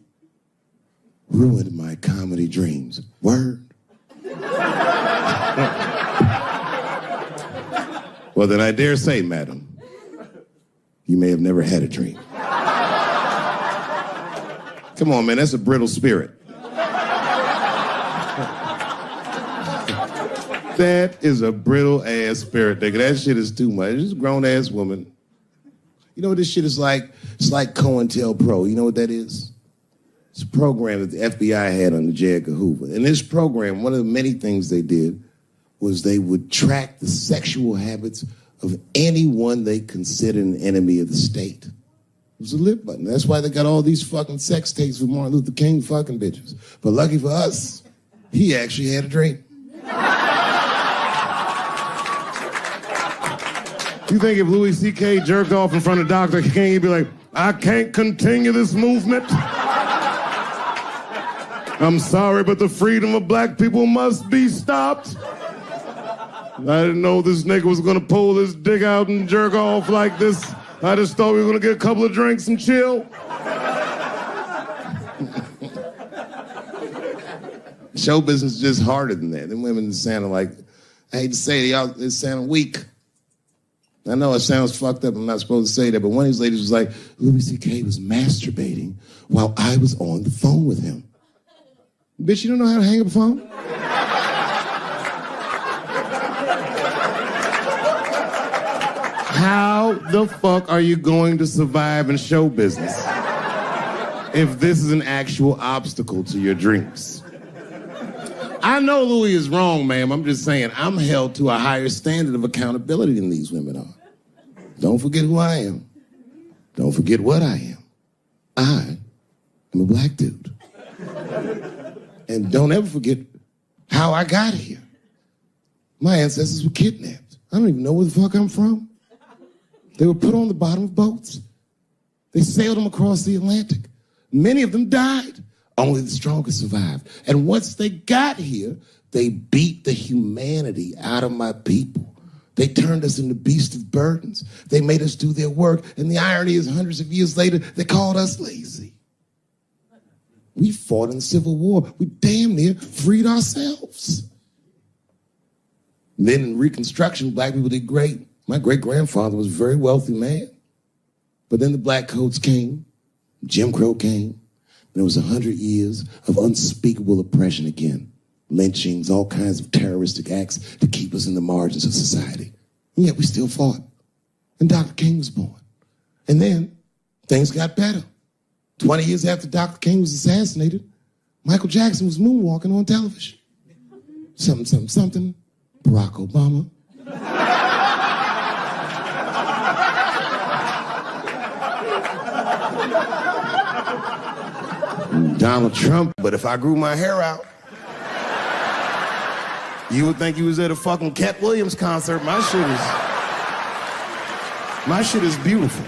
ruined my comedy dreams. Word. Well, then I dare say, madam, you may have never had a dream. Come on, man, that's a brittle spirit. That is a brittle-ass spirit, nigga. That shit is too much. It's a grown-ass woman. You know what this shit is like? It's like COINTELPRO. You know what that is? It's a program that the FBI had under J. Edgar Hoover. In this program, one of the many things they did was they would track the sexual habits of anyone they considered an enemy of the state. It was a lit button. That's why they got all these fucking sex tapes with Martin Luther King fucking bitches. But lucky for us, he actually had a dream. You think if Louis C.K. jerked off in front of Dr. King, he'd be like, I can't continue this movement. I'm sorry, but the freedom of black people must be stopped. I didn't know this nigga was gonna pull his dick out and jerk off like this. I just thought we were gonna get a couple of drinks and chill. Show business is just harder than that. Them women sound like, I hate to say it, y'all, they sound weak. I know it sounds fucked up, I'm not supposed to say that, but one of these ladies was like, Louis C.K. was masturbating while I was on the phone with him. Bitch, you don't know how to hang up a phone? How the fuck are you going to survive in show business if this is an actual obstacle to your dreams? I know Louis is wrong, ma'am. I'm just saying I'm held to a higher standard of accountability than these women are. Don't forget who I am. Don't forget what I am. I am a black dude. And don't ever forget how I got here. My ancestors were kidnapped. I don't even know where the fuck I'm from. They were put on the bottom of boats. They sailed them across the Atlantic. Many of them died. Only the strongest survived. And once they got here, they beat the humanity out of my people. They turned us into beasts of burdens. They made us do their work. And the irony is, hundreds of years later, they called us lazy. We fought in the Civil War. We damn near freed ourselves. And then in Reconstruction, black people did great. My great-grandfather was a very wealthy man. But then the black codes came. Jim Crow came. And it was 100 years of unspeakable oppression again. Lynchings, all kinds of terroristic acts to keep us in the margins of society. And yet we still fought. And Dr. King was born. And then things got better. 20 years after Dr. King was assassinated, Michael Jackson was moonwalking on television. Something, something, something. Barack Obama. Donald Trump. But if I grew my hair out, you would think he was at a fucking Cat Williams concert. My shit is beautiful.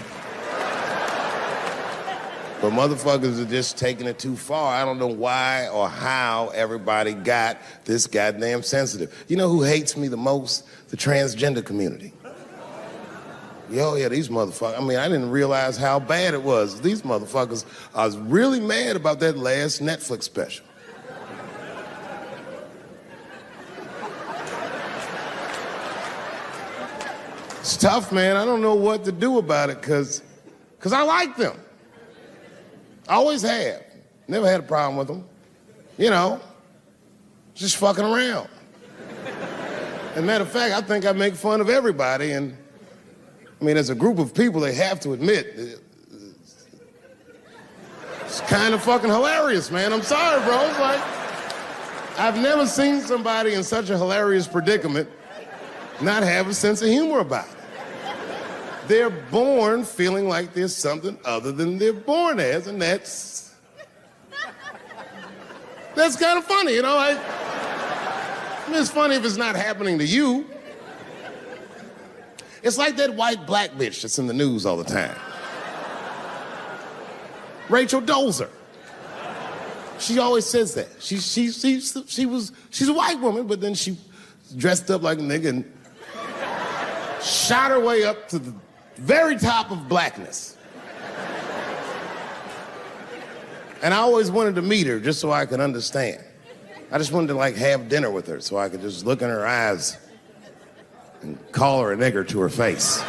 But motherfuckers are just taking it too far. I don't know why or how everybody got this goddamn sensitive. You know who hates me the most? The transgender community. Yo, yeah, these motherfuckers, I mean, I didn't realize how bad it was. These motherfuckers are really mad about that last Netflix special. It's tough, man. I don't know what to do about it, because I like them. I always have. Never had a problem with them. You know, just fucking around. And matter of fact, I think I make fun of everybody, and I mean, as a group of people, they have to admit, It's kind of fucking hilarious, man. I'm sorry, bro. It's like, I've never seen somebody in such a hilarious predicament not have a sense of humor about it. They're born feeling like there's something other than they're born as, and that's kind of funny, you know? I mean, it's funny if it's not happening to you. It's like that white black bitch that's in the news all the time. Rachel Dolezal. She always says that. She's a white woman, but then she dressed up like a nigga and shot her way up to the very top of blackness. And I always wanted to meet her just so I could understand. I just wanted to like have dinner with her so I could just look in her eyes and call her a nigger to her face.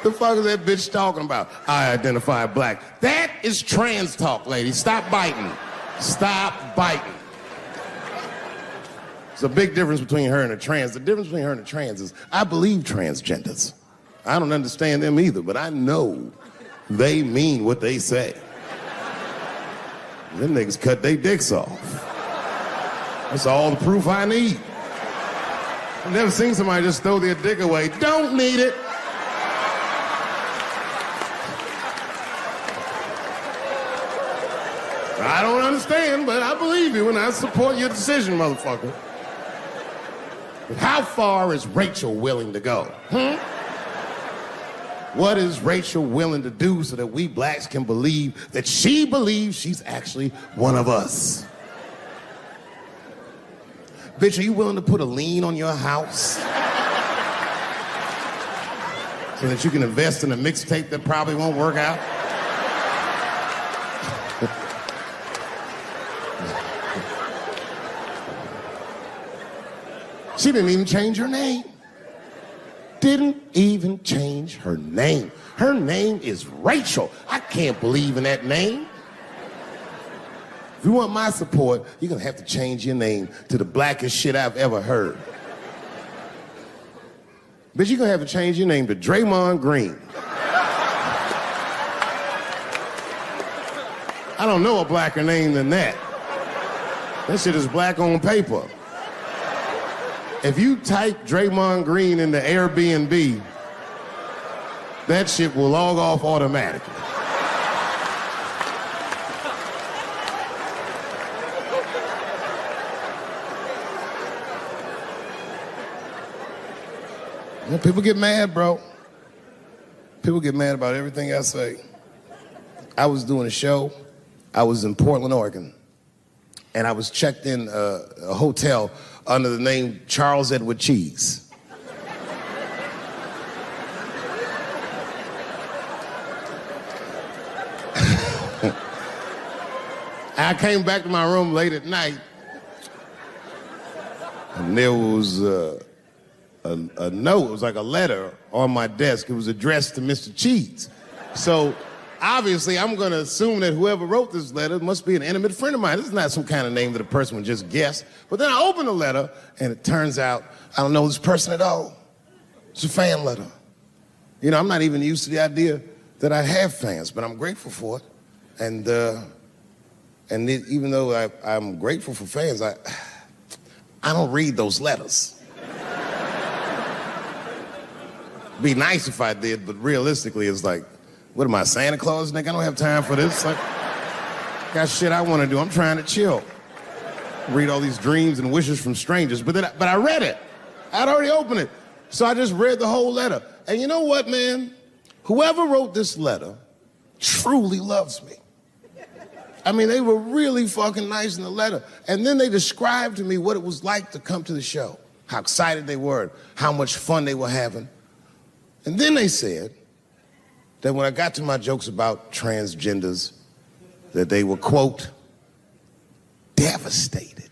The fuck is that bitch talking about? I identify black. That is trans talk, lady. Stop biting. Stop biting. There's a big difference between her and a trans. The difference between her and a trans is I believe transgenders. I don't understand them either, but I know they mean what they say. Them niggas cut their dicks off. That's all the proof I need. I've never seen somebody just throw their dick away. Don't need it. I don't understand, but I believe you and I support your decision, motherfucker. But how far is Rachel willing to go? What is Rachel willing to do so that we blacks can believe that she believes she's actually one of us? Bitch, are you willing to put a lien on your house? So that you can invest in a mixtape that probably won't work out? She didn't even change her name. Didn't even change her name. Her name is Rachel. I can't believe in that name. If you want my support, you're gonna have to change your name to the blackest shit I've ever heard. But you're gonna have to change your name to Draymond Green. I don't know a blacker name than that. That shit is black on paper. If you type Draymond Green into Airbnb, that shit will log off automatically. You know, people get mad, bro. People get mad about everything I say. I was doing a show. I was in Portland, Oregon, and I was checked in a hotel under the name Charles Edward Cheese. I came back to my room late at night, and there was a note. It was like a letter on my desk. It was addressed to Mr. Cheese. So obviously, I'm going to assume that whoever wrote this letter must be an intimate friend of mine. This is not some kind of name that a person would just guess. But then I open the letter, and it turns out I don't know this person at all. It's a fan letter. You know, I'm not even used to the idea that I have fans, but I'm grateful for it. And even though I'm grateful for fans, I don't read those letters. Be nice if I did, but realistically, it's like, what am I, Santa Claus, nigga? I don't have time for this. Like, got shit I want to do. I'm trying to chill. Read all these dreams and wishes from strangers. But I read it. I'd already opened it. So I just read the whole letter. And you know what, man? Whoever wrote this letter truly loves me. I mean, they were really fucking nice in the letter. And then they described to me what it was like to come to the show, how excited they were, how much fun they were having. And then they said that when I got to my jokes about transgenders, that they were, quote, devastated.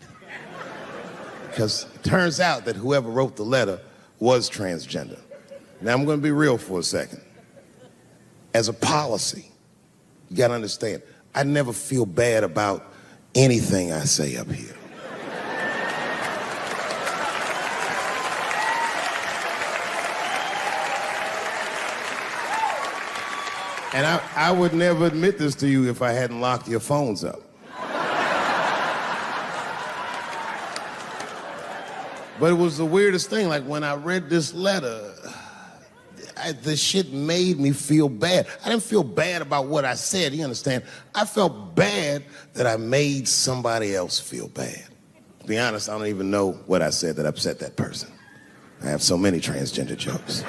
Because it turns out that whoever wrote the letter was transgender. Now, I'm going to be real for a second. As a policy, you got to understand, I never feel bad about anything I say up here. And I would never admit this to you if I hadn't locked your phones up. But it was the weirdest thing. Like, when I read this letter, this shit made me feel bad. I didn't feel bad about what I said, you understand? I felt bad that I made somebody else feel bad. To be honest, I don't even know what I said that upset that person. I have so many transgender jokes.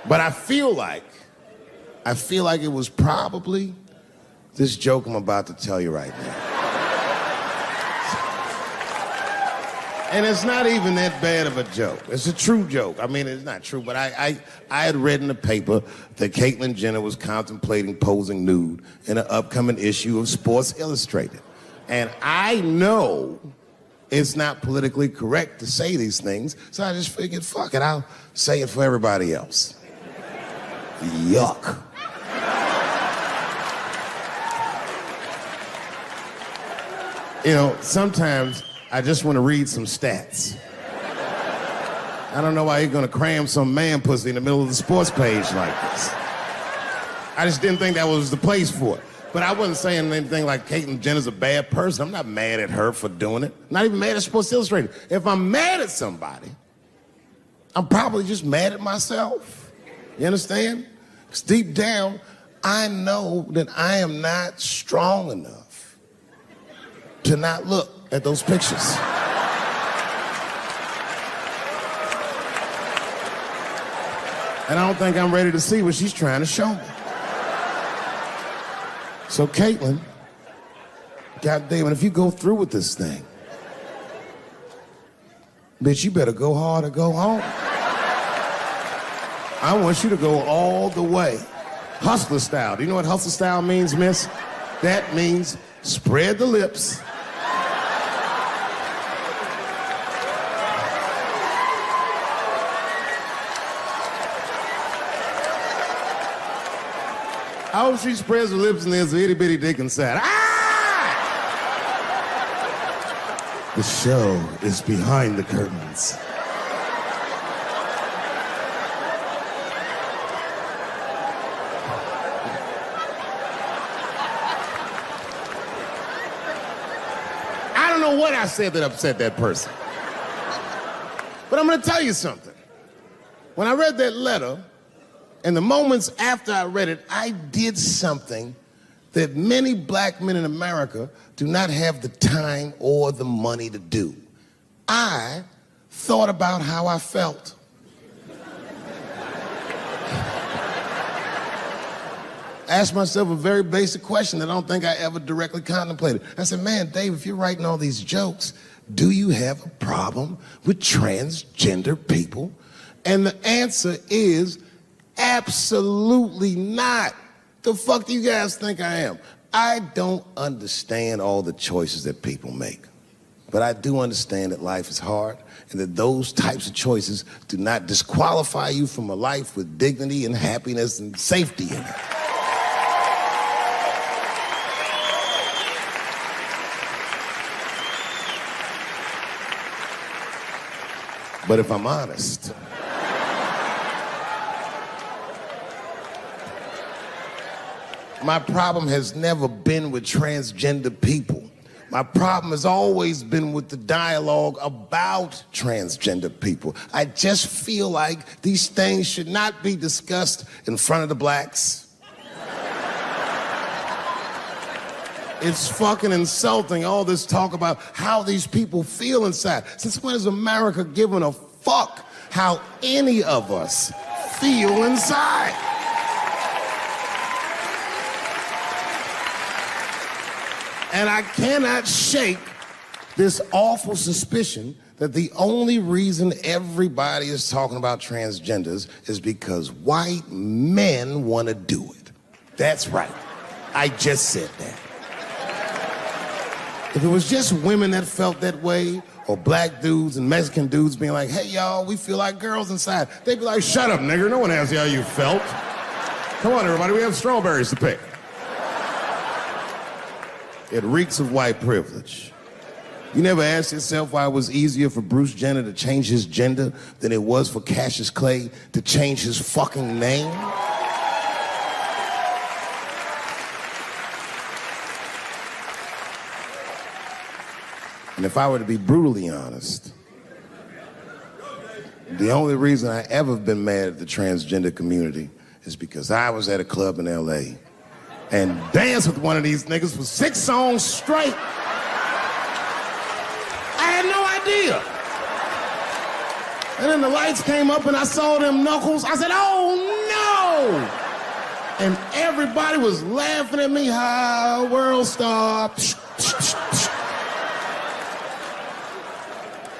But I feel like it was probably this joke I'm about to tell you right now. And it's not even that bad of a joke. It's a true joke. I mean, it's not true, but I had read in the paper that Caitlyn Jenner was contemplating posing nude in an upcoming issue of Sports Illustrated. And I know it's not politically correct to say these things, so I just figured, fuck it, I'll say it for everybody else. Yuck. You know, sometimes I just want to read some stats. I don't know why you're going to cram some man pussy in the middle of the sports page like this. I just didn't think that was the place for it. But I wasn't saying anything like Caitlyn Jenner's a bad person. I'm not mad at her for doing it. Not even mad at Sports Illustrated. If I'm mad at somebody, I'm probably just mad at myself. You understand? Because deep down, I know that I am not strong enough to not look at those pictures. And I don't think I'm ready to see what she's trying to show me. So Caitlyn, goddamn it, if you go through with this thing, bitch, you better go hard or go home. I want you to go all the way. Hustler style. Do you know what hustler style means, miss? That means spread the lips. I hope she spreads her lips and there's an itty bitty dick inside. Ah! The show is behind the curtains. I don't know what I said that upset that person. But I'm gonna tell you something. When I read that letter, and the moments after I read it, I did something that many black men in America do not have the time or the money to do. I thought about how I felt. Asked myself a very basic question that I don't think I ever directly contemplated. I said, man, Dave, if you're writing all these jokes, do you have a problem with transgender people? And the answer is, absolutely not. The fuck do you guys think I am? I don't understand all the choices that people make. But I do understand that life is hard and that those types of choices do not disqualify you from a life with dignity and happiness and safety in it. But if I'm honest, my problem has never been with transgender people. My problem has always been with the dialogue about transgender people. I just feel like these things should not be discussed in front of the blacks. It's fucking insulting, all this talk about how these people feel inside. Since when has America given a fuck how any of us feel inside? And I cannot shake this awful suspicion that the only reason everybody is talking about transgenders is because white men want to do it. That's right. I just said that. If it was just women that felt that way, or black dudes and Mexican dudes being like, hey, y'all, we feel like girls inside, they'd be like, shut up, nigger, no one asked you how you felt. Come on, everybody, we have strawberries to pick. It reeks of white privilege. You never asked yourself why it was easier for Bruce Jenner to change his gender than it was for Cassius Clay to change his fucking name? And if I were to be brutally honest, the only reason I ever been mad at the transgender community is because I was at a club in LA and danced with one of these niggas for 6 songs straight. I had no idea. And then the lights came up and I saw them knuckles. I said, oh no! And everybody was laughing at me, how world star.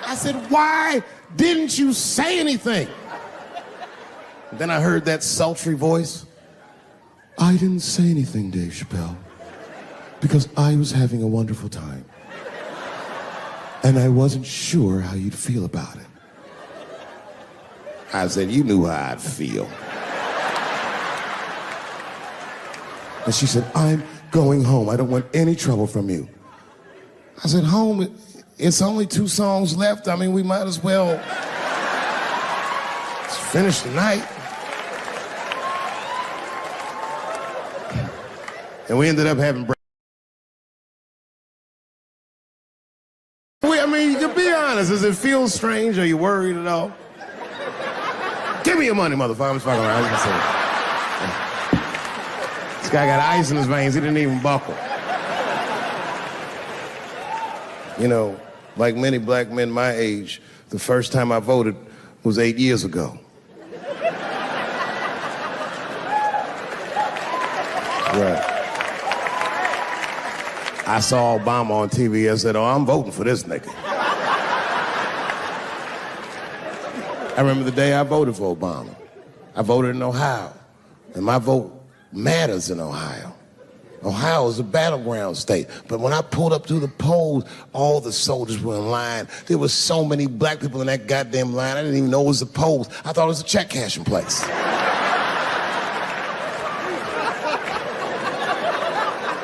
I said, why didn't you say anything? And then I heard that sultry voice. I didn't say anything, Dave Chappelle, because I was having a wonderful time. And I wasn't sure how you'd feel about it. I said, you knew how I'd feel. And she said, I'm going home. I don't want any trouble from you. I said, home? It's only 2 songs left. I mean, we might as well finish the night. And we ended up having breakfast. I mean, you can be honest. Does it feel strange? Are you worried at all? Give me your money, motherfucker. I'm just fucking around. This guy got ice in his veins. He didn't even buckle. You know, like many black men my age, the first time I voted was 8 years ago. Right. I saw Obama on TV. I said, oh, I'm voting for this nigga. I remember the day I voted for Obama. I voted in Ohio, and my vote matters in Ohio. Ohio is a battleground state. But when I pulled up to the polls, all the soldiers were in line. There were so many black people in that goddamn line, I didn't even know it was a polls. I thought it was a check cashing place.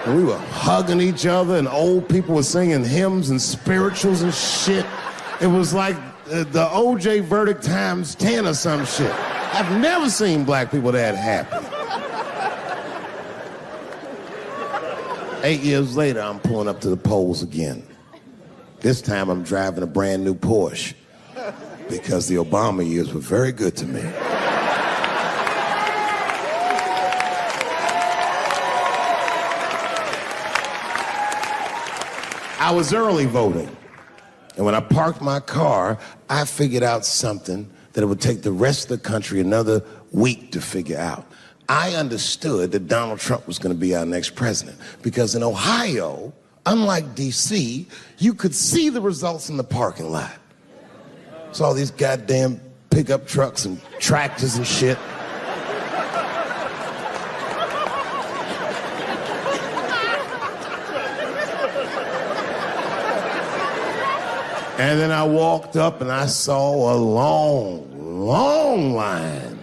And we were hugging each other, and old people were singing hymns and spirituals and shit. It was like the OJ verdict times 10 or some shit. I've never seen black people that happy. 8 years later, I'm pulling up to the polls again. This time, I'm driving a brand new Porsche because the Obama years were very good to me. I was early voting, and when I parked my car, I figured out something that it would take the rest of the country another week to figure out. I understood that Donald Trump was going to be our next president because in Ohio, unlike D.C., you could see the results in the parking lot. It's all these goddamn pickup trucks and tractors and shit. And then I walked up and I saw a long, long line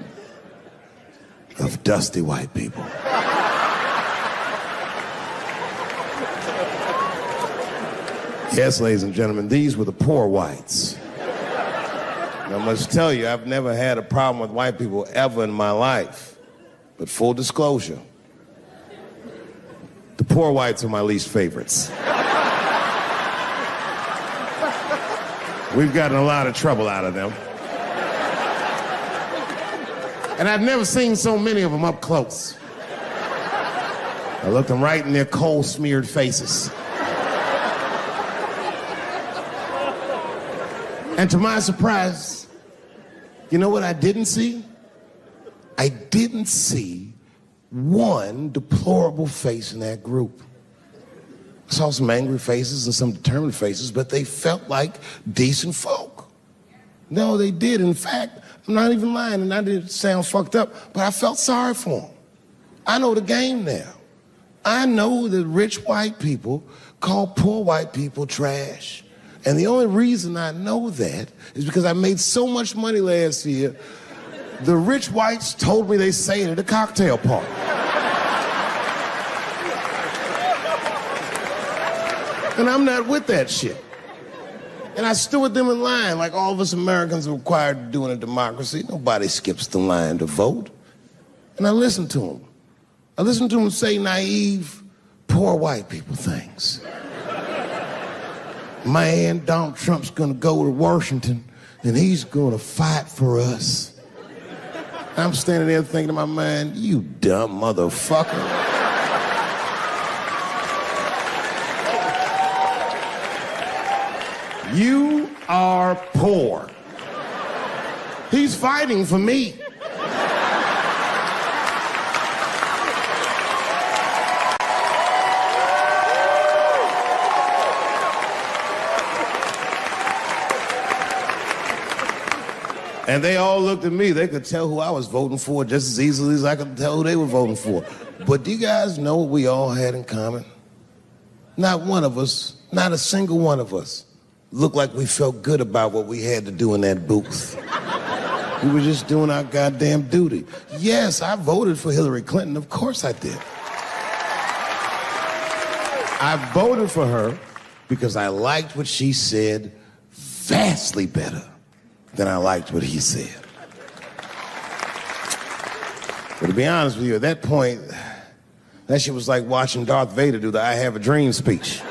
of dusty white people. Yes, ladies and gentlemen, these were the poor whites. And I must tell you, I've never had a problem with white people ever in my life. But full disclosure, the poor whites are my least favorites. We've gotten a lot of trouble out of them. And I've never seen so many of them up close. I looked them right in their coal-smeared faces. And to my surprise, you know what I didn't see? I didn't see one deplorable face in that group. I saw some angry faces and some determined faces, but they felt like decent folk. No, they did. In fact, I'm not even lying, and I didn't sound fucked up, but I felt sorry for them. I know the game now. I know that rich white people call poor white people trash. And the only reason I know that is because I made so much money last year, the rich whites told me they say it at a cocktail party. And I'm not with that shit. And I stood with them in line, like all of us Americans are required to do in a democracy. Nobody skips the line to vote. And I listened to them. I listened to them say naive, poor white people things. Man, Donald Trump's gonna go to Washington and he's gonna fight for us. I'm standing there thinking to my mind, you dumb motherfucker. You are poor. He's fighting for me. And they all looked at me. They could tell who I was voting for just as easily as I could tell who they were voting for. But do you guys know what we all had in common? Not one of us, not a single one of us, looked like we felt good about what we had to do in that booth. We were just doing our goddamn duty. Yes, I voted for Hillary Clinton. Of course I did. I voted for her because I liked what she said vastly better than I liked what he said. But to be honest with you, at that point, that shit was like watching Darth Vader do the I Have a Dream speech.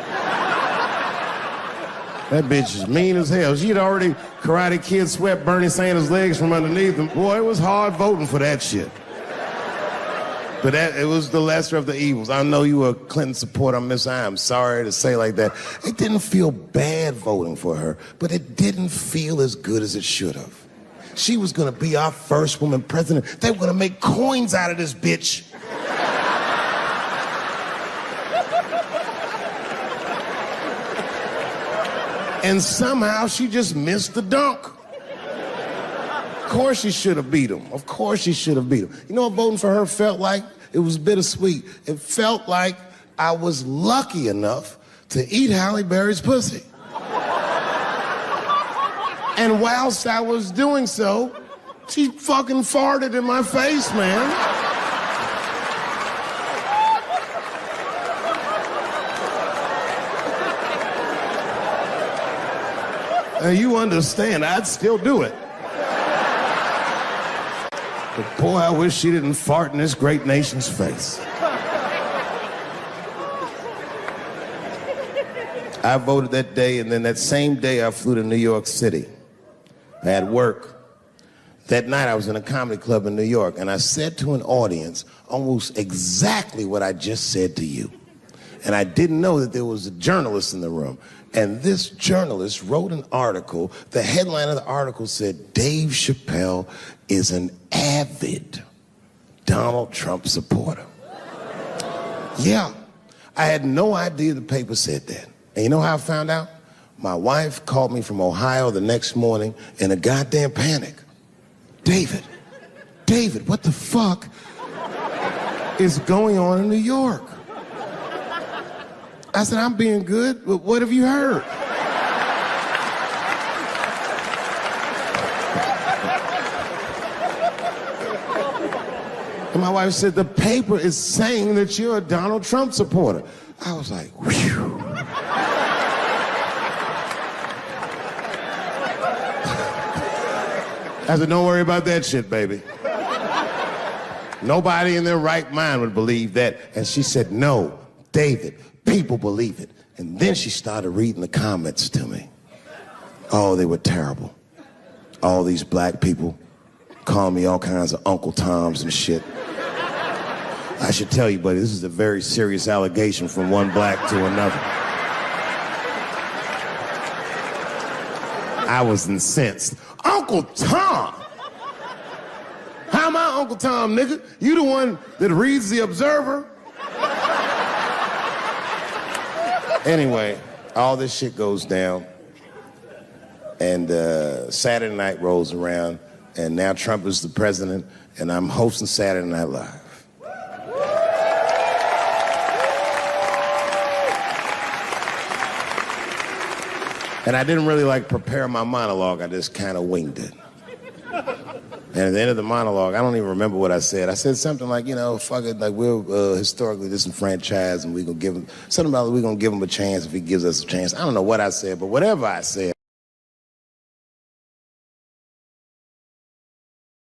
That bitch is mean as hell. She'd already Karate Kid swept Bernie Sanders' legs from underneath him. Boy, it was hard voting for that shit. But it was the lesser of the evils. I know you were a Clinton supporter, Miss I. I'm sorry to say like that. It didn't feel bad voting for her, but it didn't feel as good as it should have. She was gonna be our first woman president. They were gonna make coins out of this bitch. And somehow she just missed the dunk. Of course she should have beat him. Of course she should have beat him. You know what voting for her felt like? It was bittersweet. It felt like I was lucky enough to eat Halle Berry's pussy. And whilst I was doing so, she fucking farted in my face, man. Now you understand, I'd still do it. But boy, I wish she didn't fart in this great nation's face. I voted that day, and then that same day I flew to New York City. I had work. That night I was in a comedy club in New York, and I said to an audience almost exactly what I just said to you. And I didn't know that there was a journalist in the room. And this journalist wrote an article. The headline of the article said, Dave Chappelle is an avid Donald Trump supporter. Yeah, I had no idea the paper said that. And you know how I found out? My wife called me from Ohio the next morning in a goddamn panic. David, what the fuck is going on in New York? I said, I'm being good, but what have you heard? And my wife said, the paper is saying that you're a Donald Trump supporter. I was like, whew. I said, don't worry about that shit, baby. Nobody in their right mind would believe that. And she said, no, David, people believe it. And then she started reading the comments to me. Oh, they were terrible. All these black people calling me all kinds of Uncle Toms and shit. I should tell you, buddy, this is a very serious allegation from one black to another. I was incensed. Uncle Tom? How am I Uncle Tom, nigga? You the one that reads The Observer? Anyway, all this shit goes down, and Saturday night rolls around, and now Trump is the president, and I'm hosting Saturday Night Live. And I didn't really prepare my monologue, I just kind of winged it. And at the end of the monologue, I don't even remember what I said. I said something like, fuck it, we're historically disenfranchised, and we're gonna give him, something about we're gonna give him a chance if he gives us a chance. I don't know what I said, but whatever I said,